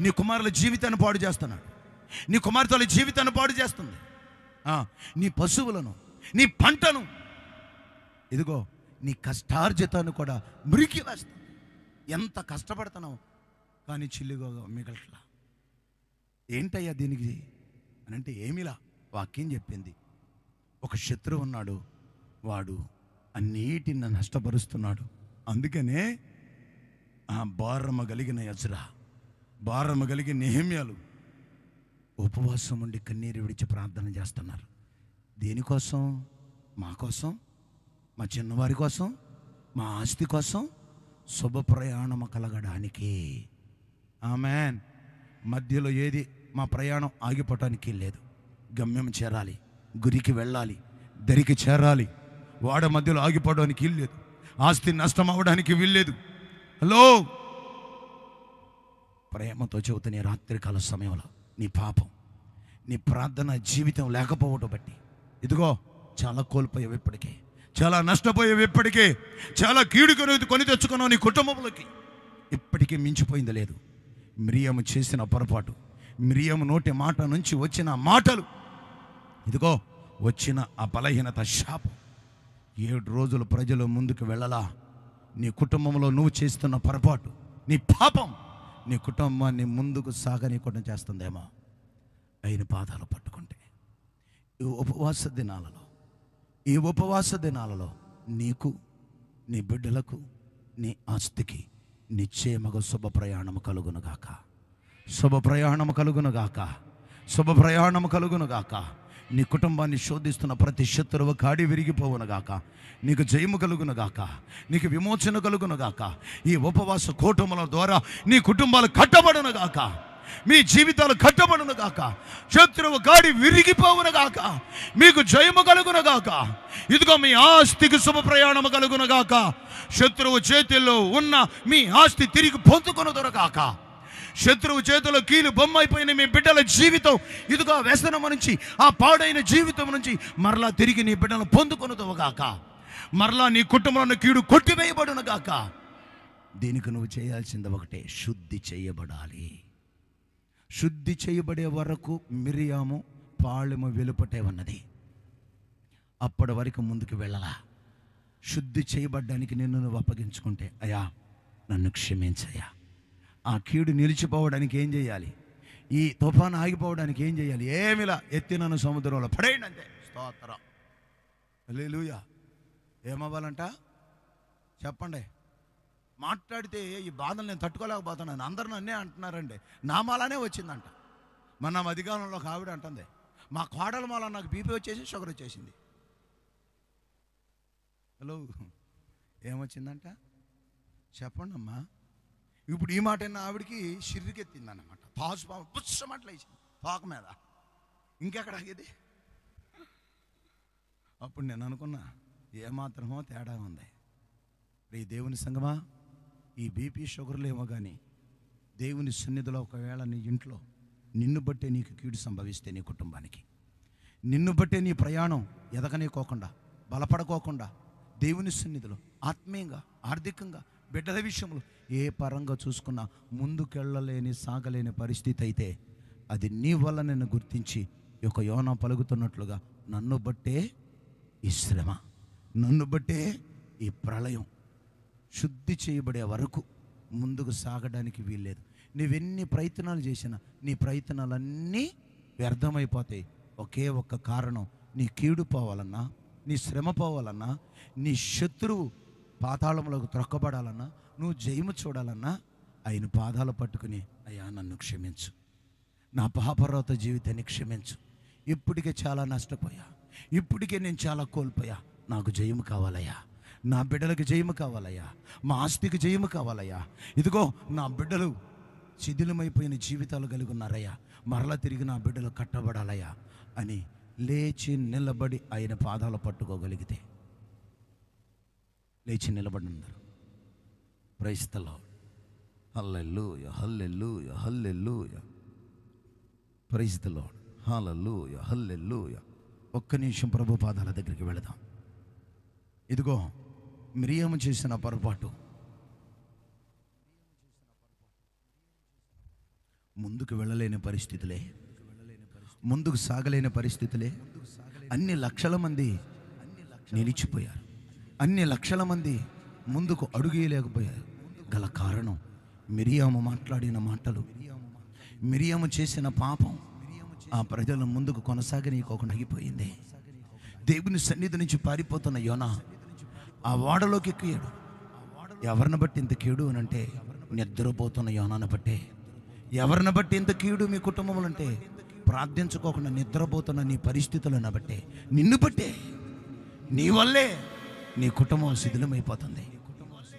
నీ కుమారుల జీవితాన్ని పాడు చేస్తున్నాడు. నీ కుమార్తెల జీవితాన్ని పాడు చేస్తుంది. నీ పశువులను, నీ పంటను, ఇదిగో నీ కష్టార్జితాన్ని కూడా మురికి వేస్తుంది. ఎంత కష్టపడుతున్నావు కానీ చిల్లిగా మిగలట్లా. ఏంటయ్యా దీనికి అని అంటే ఏమిలా? వాక్యం చెప్పింది, ఒక శత్రువు ఉన్నాడు, వాడు అన్నిటిని నష్టపరుస్తున్నాడు. అందుకనే భారము కలిగిన ఎజ్రా, భారము కలిగిన నెహెమ్యాలు ఉపవాసం ఉండి కన్నీరు విడిచి ప్రార్థన చేస్తున్నారు. దేనికోసం? మా కోసం, మా చిన్నవారి కోసం, మా ఆస్తి కోసం, శుభ ప్రయాణము కలగడానికి. ఆమేన్. మధ్యలో ఏది మా ప్రయాణం ఆగిపోవటానికి లేదు. గమ్యం చేరాలి, గురికి వెళ్ళాలి, దరికి చేరాలి. వాడ మధ్యలో ఆగిపోవడానికి వీల్లేదు. ఆస్తి నష్టం అవ్వడానికి వీల్లేదు. హలో, ప్రేమతో చెబుతున్న రాత్రికాల సమయంలో నీ పాపం, నీ ప్రార్థన జీవితం లేకపోవటం బట్టి ఇదిగో చాలా కోల్పోయావు, ఇప్పటికే చాలా నష్టపోయావు, ఇప్పటికే చాలా కీడు కొని తెచ్చుకున్నావు నీ కుటుంబంలోకి. ఇప్పటికీ మించిపోయింది లేదు. మిరియాము చేసిన పొరపాటు, మిరియాము నోటి మాట నుంచి వచ్చిన మాటలు, ఇదిగో వచ్చిన ఆ బలహీనత, శాపం. 7 రోజులు ప్రజలు ముందుకు వెళ్ళలా. నీ కుటుంబంలో నువ్వు చేస్తున్న పొరపాటు, నీ పాపం నీ కుటుంబాన్ని ముందుకు సాగనీయకుండా చేస్తుందేమో. ఆయన పాదాలు పట్టుకుంటే ఈ ఉపవాస దినాలలో నీకు, నీ బిడ్డలకు, నీ ఆస్తికి నిశ్చయముగా శుభ ప్రయాణము కలుగునుగాక, శుభ ప్రయాణము కలుగునుగాక, శుభ ప్రయాణము కలుగునుగాక. నీ కుటుంబాన్ని శోధిస్తున్న ప్రతి శత్రువు కాడి విరిగిపోవునుగాక. నీకు జయము కలుగునుగాక, నీకు విమోచన కలుగునుగాక. ఈ ఉపవాస కూటముల ద్వారా నీ కుటుంబాలు కట్టబడునుగాక, మీ జీవితాలు కట్టబడునుగాక. శత్రువు కాడి విరిగిపోవునుగాక, మీకు జయము కలుగునుగాక. ఇదిగో మీ ఆస్తికి శుభ ప్రయాణము కలుగునుగాక. శత్రువు చేతుల్లో ఉన్న మీ ఆస్తి తిరిగి పొందుకొనుదురుగాక. శత్రువు చేతిలో కీలు బొమ్మ అయిపోయిన మీ బిడ్డల జీవితం ఇదిగో వ్యసనము నుంచి, ఆ పాడైన జీవితం నుంచి మరలా తిరిగి నీ బిడ్డలను పొందుకొనుదువుగాక. మరలా నీ కుటుంబంలో కీడు కొట్టివేయబడునుగాక. దీనికి నువ్వు చేయాల్సింది ఒకటే, శుద్ధి చేయబడాలి. శుద్ధి చేయబడే వరకు మిరియాము పాళెము వెలుపటే ఉన్నది. అప్పటి వరకు ముందుకు వెళ్ళలా. శుద్ధి చేయబడ్డానికి నిన్ను నువ్వు అప్పగించుకుంటే, అయ్యా నన్ను క్షమించయ్యా. ఆ కీడు నిలిచిపోవడానికి ఏం చేయాలి? ఈ తుఫాను ఆగిపోవడానికి ఏం చేయాలి? ఏమిలా, ఎత్తినను సముద్రంలో పడేయండి అంతే. స్తోత్రం, హల్లెలూయా. ఏమవ్వాలంట చెప్పండి? మాట్లాడితే ఈ బాధలు నేను తట్టుకోలేకపోతున్నాను, అందరూ నన్నే అంటున్నారండి. నా మాలానే వచ్చిందంట. మన అధికారంలో ఒక ఆవిడ అంటుంది, మా కోడల మాల నాకు బీపీ వచ్చేసి షుగర్ వచ్చేసింది. హలో, ఏమొచ్చిందంట చెప్పండి అమ్మా. ఇప్పుడు ఈ మాట అయినా ఆవిడికి షిర్రికెత్తిందన్నమాట. తాజుపాము పుచ్చమట్ల వేసింది తోక మీద. ఇంకెక్కడ ఆగేది? అప్పుడు నేను అనుకున్నా, ఏమాత్రమో తేడా ఉంది. ఈ దేవుని సంగమా, ఈ బీపీ షుగర్లు ఏమో కానీ దేవుని సన్నిధిలో ఒకవేళ నీ ఇంట్లో నిన్ను బట్టే నీకు కీడు సంభవిస్తే, నీ కుటుంబానికి నిన్ను బట్టే నీ ప్రయాణం ఎదగనీకోకుండా బలపడుకోకుండా దేవుని సన్నిధిలో ఆత్మీయంగా, ఆర్థికంగా, బిడ్డల విషయంలో ఏ పరంగా చూసుకున్నా ముందుకెళ్ళలేని, సాగలేని పరిస్థితి అయితే అది నీ వల్ల నేను గుర్తించి ఒక యోనా పలుకుతున్నట్లుగా నన్ను బట్టే ఈ శ్రమ, నన్ను బట్టే ఈ ప్రళయం శుద్ధి చేయబడే వరకు ముందుకు సాగడానికి వీల్లేదు. నువ్వెన్ని ప్రయత్నాలు చేసినా నీ ప్రయత్నాలన్నీ వ్యర్థమైపోతాయి. ఒకే ఒక్క కారణం, నీ కీడు పోవాలన్నా, నీ శ్రమ పోవాలన్నా, నీ శత్రువు పాతాళంలోకి త్రొక్కబడాలన్నా, నువ్వు జయము చూడాలన్నా ఆయన పాదాలు పట్టుకుని, అయ్యా నన్ను క్షమించు, నా పాపరోత జీవితాన్ని క్షమించు, ఇప్పటికే చాలా నష్టపోయా, ఇప్పటికే నేను చాలా కోల్పోయా, నాకు జయము కావాలయ్యా, నా బిడ్డలకు జయము కావాలయ్యా, మా ఆస్తికి జయము కావాలయ్యా, ఇదిగో నా బిడ్డలు శిథిలమైపోయిన జీవితాలు కలిగి ఉన్నారయ్యా, మరలా తిరిగి నా బిడ్డలు కట్టబడాలయ్యా అని లేచి నిలబడి ఆయన పాదాలు పట్టుకోగలిగితే, లేచి నిలబడి ఉన్నారు. Praise the lord. Hallelujah, hallelujah, hallelujah. Praise the lord. Hallelujah, hallelujah. ఒక్క నిమిషం ప్రభు పాదాల దగ్గరికి వెళదాం. ఇదిగో మిరియాము చేసిన పొరపాటు, ముందుకు వెళ్ళలేని పరిస్థితులే, ముందుకు సాగలేని పరిస్థితులే. అన్ని లక్షల మంది నిలిచిపోయారు, అన్ని లక్షల మంది ముందుకు అడుగేయలేకపోయారు. గల కారణం మిరియాము మాట్లాడిన మాటలు, మిరియాము చేసిన పాపం ఆ ప్రజలను ముందుకు కొనసాగనీయకోకుండా ఆగిపోయింది. దేవుని సన్నిధి నుంచి పారిపోతున్న యోనా ఆ ఓడలోకి ఎక్కాడు. ఎవరిని బట్టి ఇంత కీడు అని అంటే నిద్రపోతున్న యోనాను బట్టే. ఎవరిని బట్టి ఇంత కీడు మీ కుటుంబంలో అంటే ప్రార్థించుకోకుండా నిద్రపోతున్న నీ పరిస్థితులను బట్టే, నిన్ను బట్టే, నీ వల్లే నీ కుటుంబం శిథిలమైపోతుంది.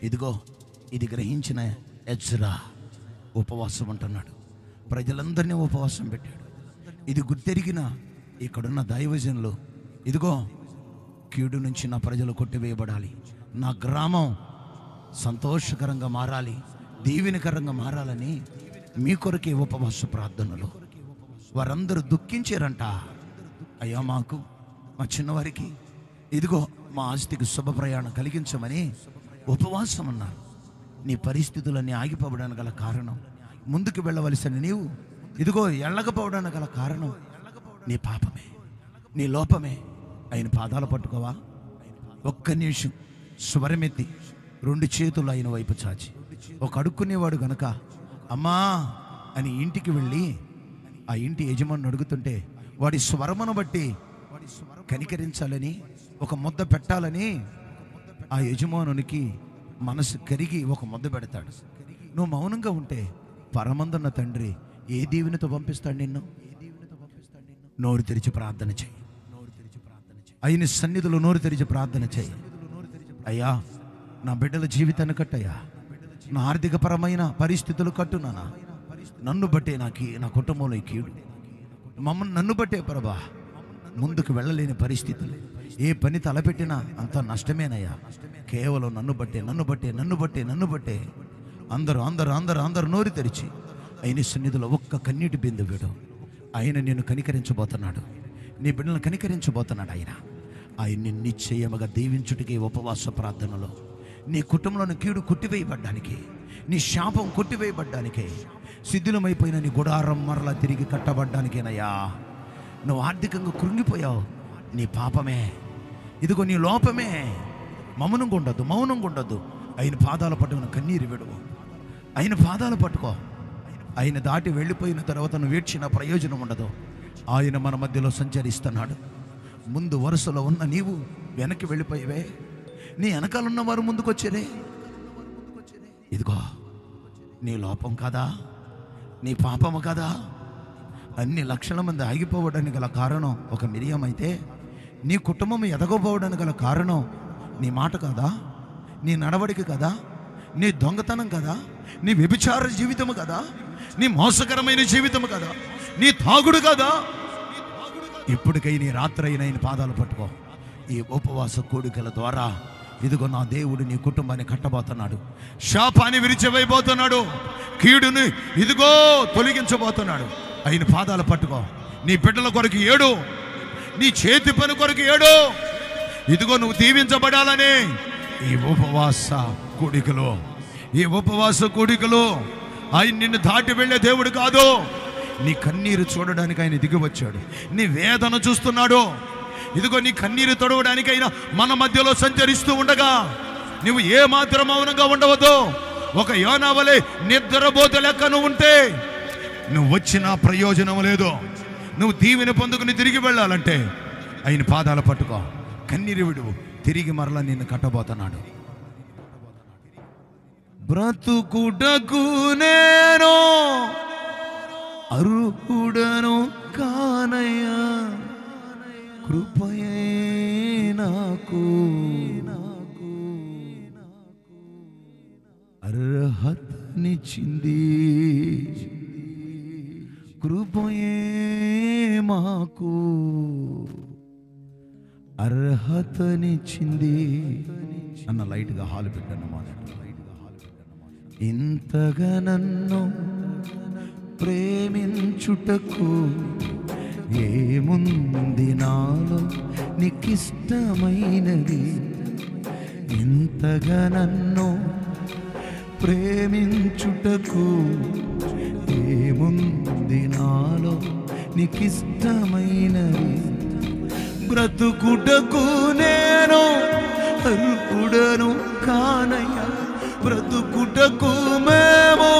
ఇదిగో ఇది గ్రహించిన ఎజ్రా ఉపవాసం అంటున్నాడు, ప్రజలందరినీ ఉపవాసం పెట్టాడు. ఇది గుర్తెరిగిన ఇక్కడున్న దైవజనులు, ఇదిగో కీడు నుంచి నా ప్రజలు కొట్టివేయబడాలి, నా గ్రామం సంతోషకరంగా మారాలి, దీవెనకరంగా మారాలని మీ కొరకే ఉపవాస ప్రార్థనలు. వారందరూ దుఃఖించారంట, అయ్యా మాకు, మా చిన్నవారికి ఇదిగో మా ఆస్తికి శుభ ప్రయాణం కలిగించమని ఉపవాసం అన్నారు. నీ పరిస్థితులన్నీ ఆగిపోవడానికి గల కారణం, ముందుకు వెళ్ళవలసిన నీవు ఇదిగో ఎళ్ళకపోవడానికి గల కారణం నీ పాపమే, నీ లోపమే. ఆయన పాదాలు పట్టుకోవా? ఒక్క నిమిషం స్వరమెత్తి 2 చేతులు ఆయన వైపు చాచి, ఒక అడుక్కునేవాడు గనక అమ్మా అని ఇంటికి వెళ్ళి ఆ ఇంటి యజమాని అడుగుతుంటే వాడి స్వరమును బట్టి కనికరించాలని, ఒక ముద్ద పెట్టాలని ఆ యజమానునికి మనసు కరిగి ఒక ముద్ద పెడతాడు. నువ్వు మౌనంగా ఉంటే పరమందున్న తండ్రి ఏ దీవెనతో పంపిస్తాడు నిన్ను? నోరు తెరిచి ప్రార్థన చేయి, ఆయన సన్నిధిలో నోరు తెరిచి ప్రార్థన చేయి. అయ్యా నా బిడ్డల జీవితాన్ని కట్టయ్యా, నా ఆర్థిక పరమైన పరిస్థితులు కట్టునానా, నన్ను బట్టే నా కుటుంబంలో ఈ కీడు, మమ్మల్ని నన్ను బట్టే ప్రభా ముందుకు వెళ్ళలేని పరిస్థితులు, ఏ పని తలపెట్టినా అంత నష్టమేనయ్యా, కేవలం నన్ను బట్టే, నన్ను బట్టే, నన్ను బట్టే, నన్ను బట్టే. అందరూ అందరూ అందరూ అందరూ నోరు తెరిచి ఆయన సన్నిధిలో ఒక్క కన్నీటి బిందు వీడు. ఆయన నిన్ను కనికరించబోతున్నాడు, నీ బిడ్డలను కనికరించబోతున్నాడు. ఆయన నిశ్చయముగా దీవించుటికి ఉపవాస ప్రార్థనలో నీ కుటుంబంలోని కీడు కొట్టివేయబడ్డానికి, నీ శాపం కొట్టివేయబడ్డానికే, శిథిలమైపోయిన నీ గుడారం మరలా తిరిగి కట్టబడ్డానికేనయ్యా. నువ్వు ఆర్థికంగా కృంగిపోయావు, నీ పాపమే, ఇదిగో నీ లోపమే. మౌనంగా ఉండద్దు, మౌనంగా ఉండద్దు. ఆయన పాదాలు పట్టుకున్న కన్నీరు విడువు, ఆయన పాదాలు పట్టుకో. ఆయన దాటి వెళ్ళిపోయిన తర్వాత నువ్వు ఏడ్చిన ప్రయోజనం ఉండదు. ఆయన మన మధ్యలో సంచరిస్తున్నాడు. ముందు వరుసలో ఉన్న నీవు వెనక్కి వెళ్ళిపోయేవే, నీ వెనకాలన్న వారు ముందుకొచ్చారే. ఇదిగో నీ లోపం కదా, నీ పాపము కదా. అన్ని లక్షల మంది ఆగిపోవడానికి గల కారణం ఒక మిరియం అయితే, నీ కుటుంబం ఎదగపోవడానికి గల కారణం నీ మాట కదా, నీ నడవడిక కదా, నీ దొంగతనం కదా, నీ వ్యభిచార జీవితము కదా, నీ మోసకరమైన జీవితము కదా, నీ తాగుడు కదా. ఇప్పటికై నీ రాత్రి అయిన ఆయన పాదాలు పట్టుకో. ఈ ఉపవాస కోడికల ద్వారా ఇదిగో నా దేవుడు నీ కుటుంబాన్ని కట్టబోతున్నాడు, శాపాన్ని విరిచివేయబోతున్నాడు, కీడుని ఇదిగో తొలగించబోతున్నాడు. ఆయన పాదాలు పట్టుకో. నీ బిడ్డల కొరకు ఏడు, నీ చేతి పని కొరకు ఏడు, ఇదిగో నువ్వు దీవించబడాలని ఈ ఉపవాస కూడికలో ఆయన నిన్ను దాటి వెళ్ళే దేవుడు కాదు. నీ కన్నీరు చూడడానికి ఆయన దిగి వచ్చాడు. నీ వేదన చూస్తున్నాడు. ఇదిగో నీ కన్నీరు తొడవడానికి ఆయన మన మధ్యలో సంచరిస్తూ ఉండగా నువ్వు ఏ మాత్రం మౌనంగా ఉండవద్దు. ఒక యోనా వలె నిద్రపోత లెక్క నువ్వు ఉంటే నువ్వు వచ్చిన ప్రయోజనం లేదు. నువ్వు దీవెన పొందుకుని తిరిగి వెళ్ళాలంటే ఆయన పాదాలు పట్టుకో, కన్నీరు విడువు. తిరిగి మరలా నిన్ను కట్టబోతున్నాడు. బ్రతుకుటకు నేను అర్హుడను కానయ్యా, కృపయే నాకు అర్హతనిచ్చింది, కృపయే మాకు అర్హతనిచ్చింది అన్న లైట్గా హాలు పెట్టన్నమాట. ఇంతగా నన్ను ప్రేమించుటకు ఏముంది నాలో నీకిష్టమైనది. ఇంతగా నన్ను ప్రేమించుటకు ఏముంది నాలో నీకిష్టమైనది. బ్రతుకుటకు నేను అర్హుడను కానయ్యా, బ్రతుకుటకు మేము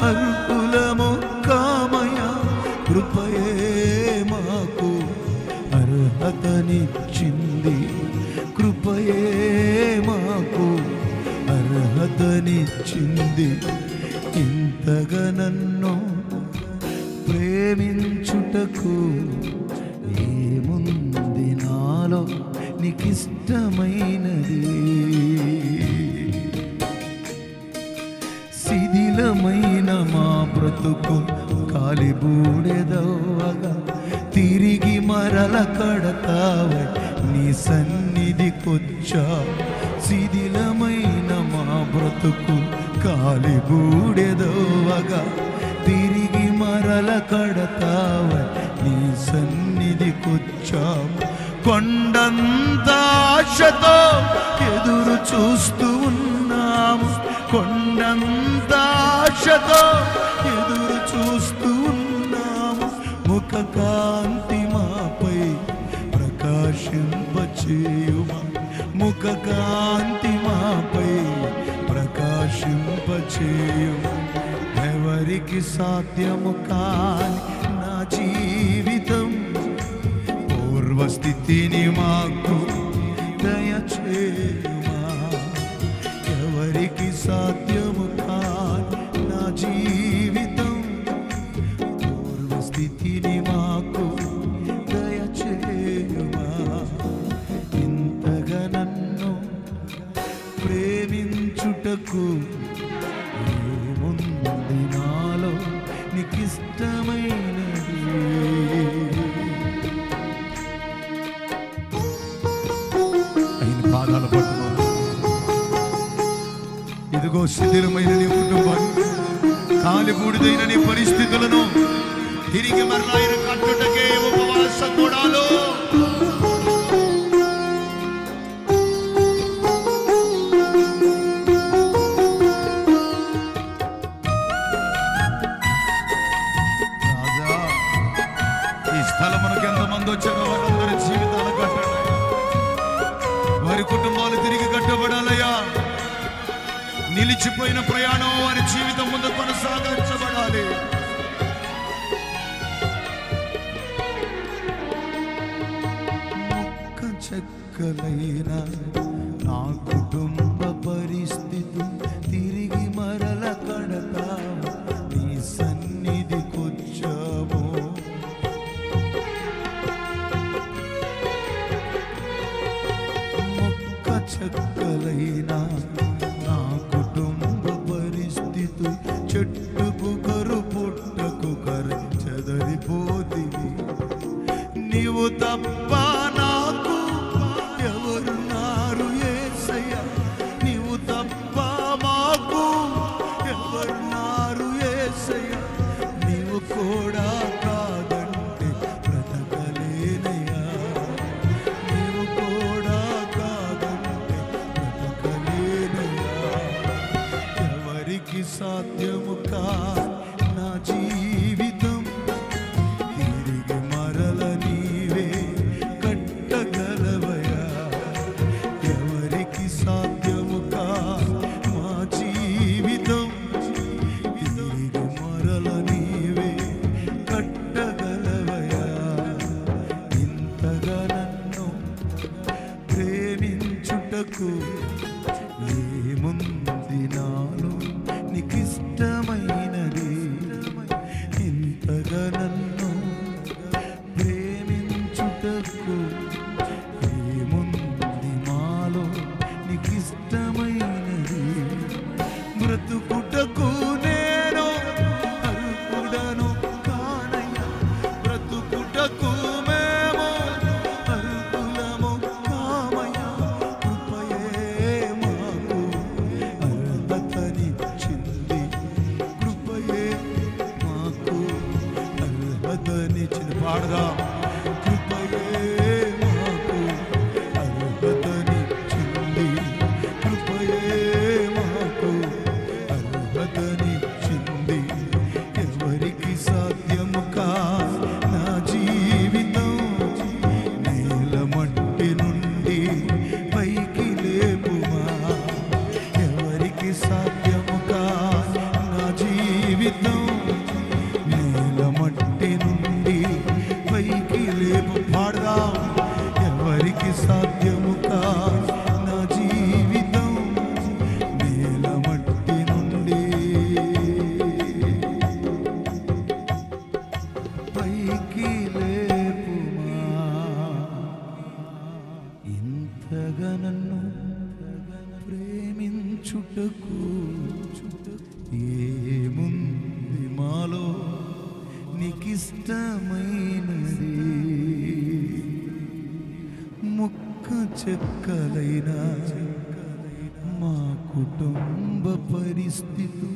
అర్హులము కామయ్యా, కృపయే మాకు అర్హతనిచ్చింది, కృపయే మాకు అర్హతనిచ్చింది. ఇంతగా నన్ను ప్రేమించుటకు ఏముంది నాలో నీకిష్టమైనది. శిథిలమైన మా బ్రతుకు కాలిబూడెదవ్వగా తిరిగి మరల కడతావే నీ సన్నిధికొచ్చా. శిథిలమైన మా బ్రతుకు కాలిబూడెదవ్వగా తిరిగి మరల కడతావే నీ సన్నిధికొచ్చాం. కొండంత ఆశతో ఎదురు చూస్తూ ఉన్నాము, కొండంత ఆశతో ఎదురు చూస్తూ ఉన్నాము. ముఖ కాంతి మాపై ప్రకాశింపచేయుమా, ముఖ కాంతి మాపై ప్రకాశింపచేయుమా. ఎవరికి సాధ్యము కాని నా జీవితం పూర్వస్థితిని మాకు దయచేయుమా. ఎవరికి సాధ్యము కాని నా జీవితం పూర్వస్థితిని మాకు దయచేయుమా. ఇంతగా నన్ను ప్రేమించుటకు ఏముంది నాలో నీకిష్టమైనది. ఆయన పాదాలు పట్టుకో. ఇదిగో శిథిలమైన నీ కుటుంబాన్ని, కాలిబూడిదైన నీ పరిస్థితులను తిరిగి మరలా ఆయన కట్టుటకే ఉపవాస కూడాలు. స్థలమునకు ఎంతమంది వచ్చారో వారందరి జీవితాలు కట్టండి. వారి కుటుంబాలు తిరిగి కట్టబడాలయ్యా. నిలిచిపోయిన ప్రయాణం వారి జీవితం ముందు కొనసాగించబడాలి. ముక్క చెక్కలైన నా కుటుంబ పరిస్థితి తిరిగి మరల కడతా నీ సన్నిధికొచ్చాము. చెక్కలైనా నా కుటుంబ పరిస్థితి చెట్టుకు కరు పుట్టకు కరు చెదరిపోతివి. నీవు తప్ప నాకు ఎవరున్నారు యేసయ్యా, నీవు తప్ప మాకు ఎవరున్నారు యేసయ్యా. నీవు కూడా కాదంటే బ్రతకలేనయ్యా, నీవు కూడా ఎవరికి సాధ్యము కా నా జీవితం తిరిగి మరల నీవే కట్టగలవయా. ఎవరికి సాధ్యము కా మా జీవితం తిరిగి మరల నీవే కట్టగలవయా. ఇంతగా నన్ను ప్రేమించుటకు ఏముంది నాలో నీకిష్టమైనది. ఇంతగా నన్ను ప్రేమించుటకు ఏముంది మాలో నీకిష్టమైనది. బ్రతుకుటకు నేను అర్హుడను కానయ్యా. బ్రతుకుటకు మేము అర్హులము కామయ్యా. కృపయే మాకు అర్హతనిచ్చింది. కృపయే మాకు అర్హతనిచ్చింది. పాడదా. కృపయే మాకు అర్హతనిచ్చింది. కృపయే మాకు అర్హతనిచ్చింది. ఎవరికి సాధ్యము కా నా జీవితం నేల మట్టి నుండి పైకి లేపుమా. ఎవరికి సాధ్యము కా నా జీవితం నేల మట్టి నుండి పైకి లేపు. పాడదా. ఎవరికి సాధ్యము కా నా జీవితం నేల మట్టి నుండి పైకి లేపుమా. ఇంతగా నన్ను ప్రేమించుటకు ఏముంది మాలో నీకిష్టమైనది. ముక్క చెక్కలైనా మా కుటుంబ పరిస్థితి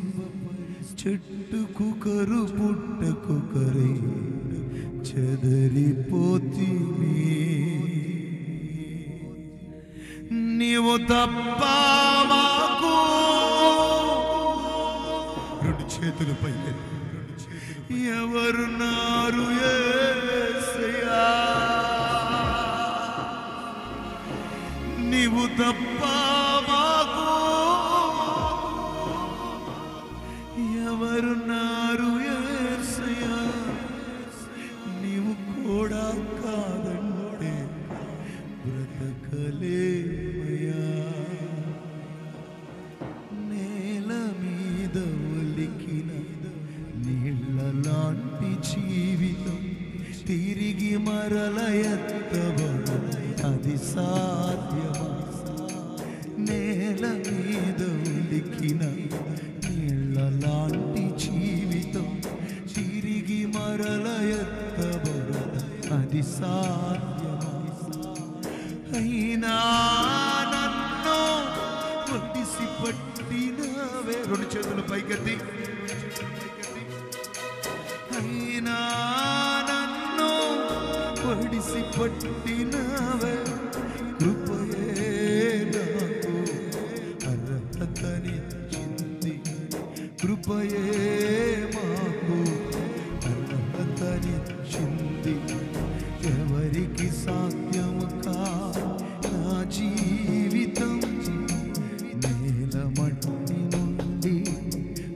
చెట్టుకు కరు పుట్టకు కరై చెదరిపోతివి. నీవు తప్ప మాకు రెండు చేతులపై ఎవరున్నారు యేసయ్యా. నీవు తప్ప మాకు ఎవరున్నారు యేసయ్యా. నీవు కూడా కాదంటే బ్రతకలేమయ్యా. నేల మీద ఒలికిన నీళ్ళ లాంటి జీవితం తిరిగి మరల ఎత్తబడు అది సాధ్యమా. నేల మీద ఒలికిన నీళ్ళ లాంటి జీవితం తిరిగి మరల ఎత్తబడు అది సాధ్యమా. అయినా నన్ను ఒడిసి పట్టినవే. రెండు చేతులు పైకెత్తి. అయినా నన్ను ఒడిసి పట్టినవే. కృపయే నాకు అర్హతనిచ్చింది. కృపయే మాకు అర్హతనిచ్చింది. ఎవరికి సాధ్యము కా నా జీవితం నేల మట్టి నుండి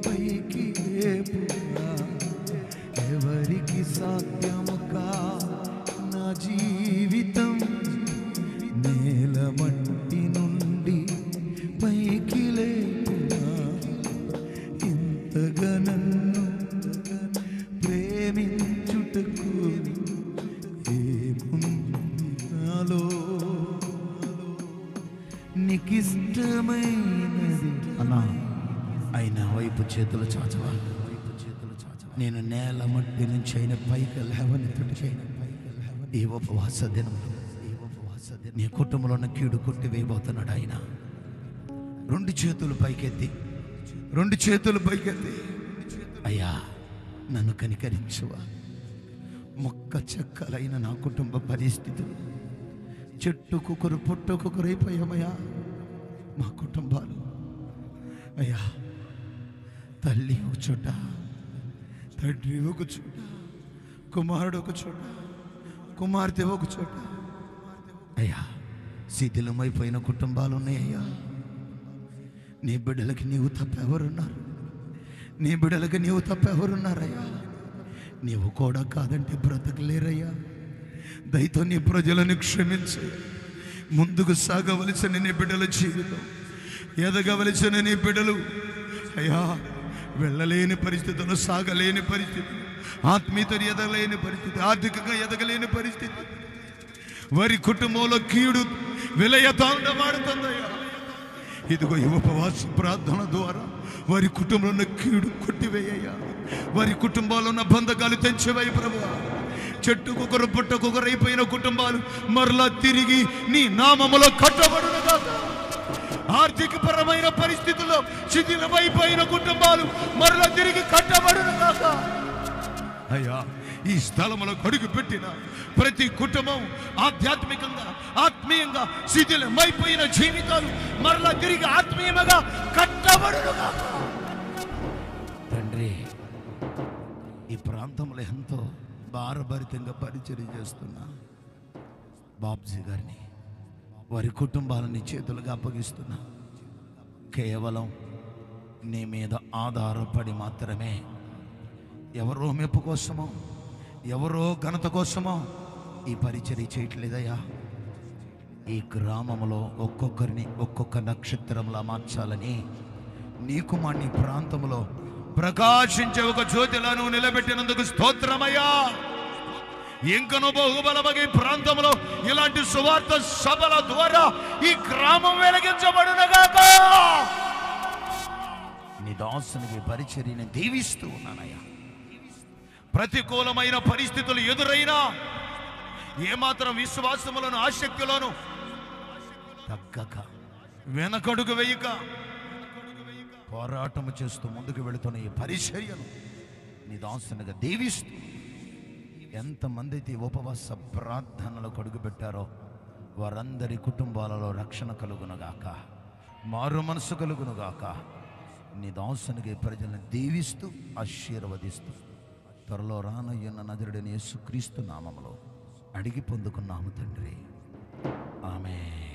పైకి లేపుగా. ఎవరికి సాధ్యము కా నా జీవితం నేల మట్టి నుండి పైకి లేపుగా. ఇంతగా నన్ను ప్రేమించుటకు ఏముందో నీకిష్టమైనది. అన్నా అయినా వైపు చేతులు చాచవా. నేను నేల మట్టి నుంచి అయిన పైకి లేవనెత్తుటకైనా ఈ ఉపవాస దినంలో నీ కుటుంబంలో ఉన్న కీడు కొట్టి వేయబోతున్నాడు ఆయన. రెండు చేతులు పైకెత్తి. రెండు చేతులు పైకెత్తి. అయ్యా నన్ను కనికరించువా. మొక్క చెక్కలైన నా కుటుంబ పరిస్థితులు చెట్టుకొకరు పుట్టకొకరైపోయామయ్యా. మా కుటుంబాలు అయ్యా తల్లి ఒక చోట, తండ్రి ఒక చోట, కుమారుడు ఒక చోట, కుమార్తె ఒక చోట. అయ్యా, శిథిలమైపోయిన కుటుంబాలు ఉన్నాయ్యా. నీ బిడ్డలకి నీవు తప్ప ఎవరున్నారు? నీ బిడ్డలకి నీవు తప్ప ఎవరున్నారయ్యా? నీవు కూడా కాదంటే బ్రతకలేరయ్యా. దయతో నీ ప్రజలను క్షమించు. ముందుకు సాగవలసిన నీ బిడ్డల జీవితం, ఎదగవలసిన నీ బిడ్డలు అయ్యా వెళ్ళలేని పరిస్థితులు, సాగలేని పరిస్థితులు, ఆత్మీయతను ఎదగలేని పరిస్థితి, ఆర్థికంగా ఎదగలేని పరిస్థితి, వారి కుటుంబంలో కీడు విలయతాండమాడుతుందయ్యా. ఇదిగో ఈ ఉపవాస ప్రార్థన ద్వారా వారి కుటుంబంలో ఉన్న కీడు కొట్టివేయ్యా. వారి కుటుంబాల్లో ఉన్న బంధకాలు తెంచివేయి ప్రభువా. చెట్టుకొకరు పుట్టకొకరు అయిపోయిన కుటుంబాలు మరలా తిరిగి నీ నామములో కట్టబడును గాక. ఆర్థిక పరమైన పరిస్థితుల్లో శిథిలమైపోయిన కుటుంబాలు మరలా తిరిగి కట్టబడును గాక. అయ్యా, ఈ స్థలములో అడుగు పెట్టిన ప్రతి కుటుంబం ఆధ్యాత్మికంగా, ఆత్మీయంగా శిథిలమైపోయిన జీవితాలు మరలా తిరిగి ఆత్మీయంగా కట్టబడును గాక. తండ్రి, ఈ ప్రాంతంలో ఎంతో భారభరితంగా పరిచర్య చేస్తున్న బాబ్జీ గారిని, వారి కుటుంబాలని చేతులుగా అప్పగిస్తున్నా. కేవలం నీ మీద ఆధారపడి మాత్రమే, ఎవరో మెప్పు కోసమో, ఎవరో ఘనత కోసమో ఈ పరిచర్య చేయట్లేదయ్యా. ఈ గ్రామంలో ఒక్కొక్కరిని ఒక్కొక్క నక్షత్రంలా మార్చాలని నీకు మా నీ ప్రాంతంలో ప్రకాశించే ఒక జ్యోతిలా నువ్వు నిలబెట్టినందుకు స్తోత్రమయ్యా. ఇంకనూ బహుబలమగి ప్రాంతంలో ఇలాంటి సువార్త సభల ద్వారా ఈ గ్రామం వెలిగించబడునగాక. నీ దాసునికి పరిచర్యని దీవిస్తూ ఉన్నానయ్యా. ప్రతికూలమైన పరిస్థితులు ఎదురైనా ఏమాత్రం విశ్వాసములను, ఆసక్తులను తగ్గక, వెనకడుగు వేయక పోరాటము చేస్తూ ముందుకు వెళుతున్న ఈ పరిచర్యను నీ దాసునిగా దీవిస్తూ, ఎంతమంది అయితే ఉపవాస ప్రార్థనలకు అడుగుపెట్టారో వారందరి కుటుంబాలలో రక్షణ కలుగునుగాక, మారు మనసు కలుగునుగాక. నీ దాసునికి ప్రజలను దీవిస్తూ ఆశీర్వదిస్తూ త్వరలో రానయ్యున్న నజరుడైన యేసుక్రీస్తు నామములో అడిగి పొందుకున్నాము తండ్రి. ఆమేన్.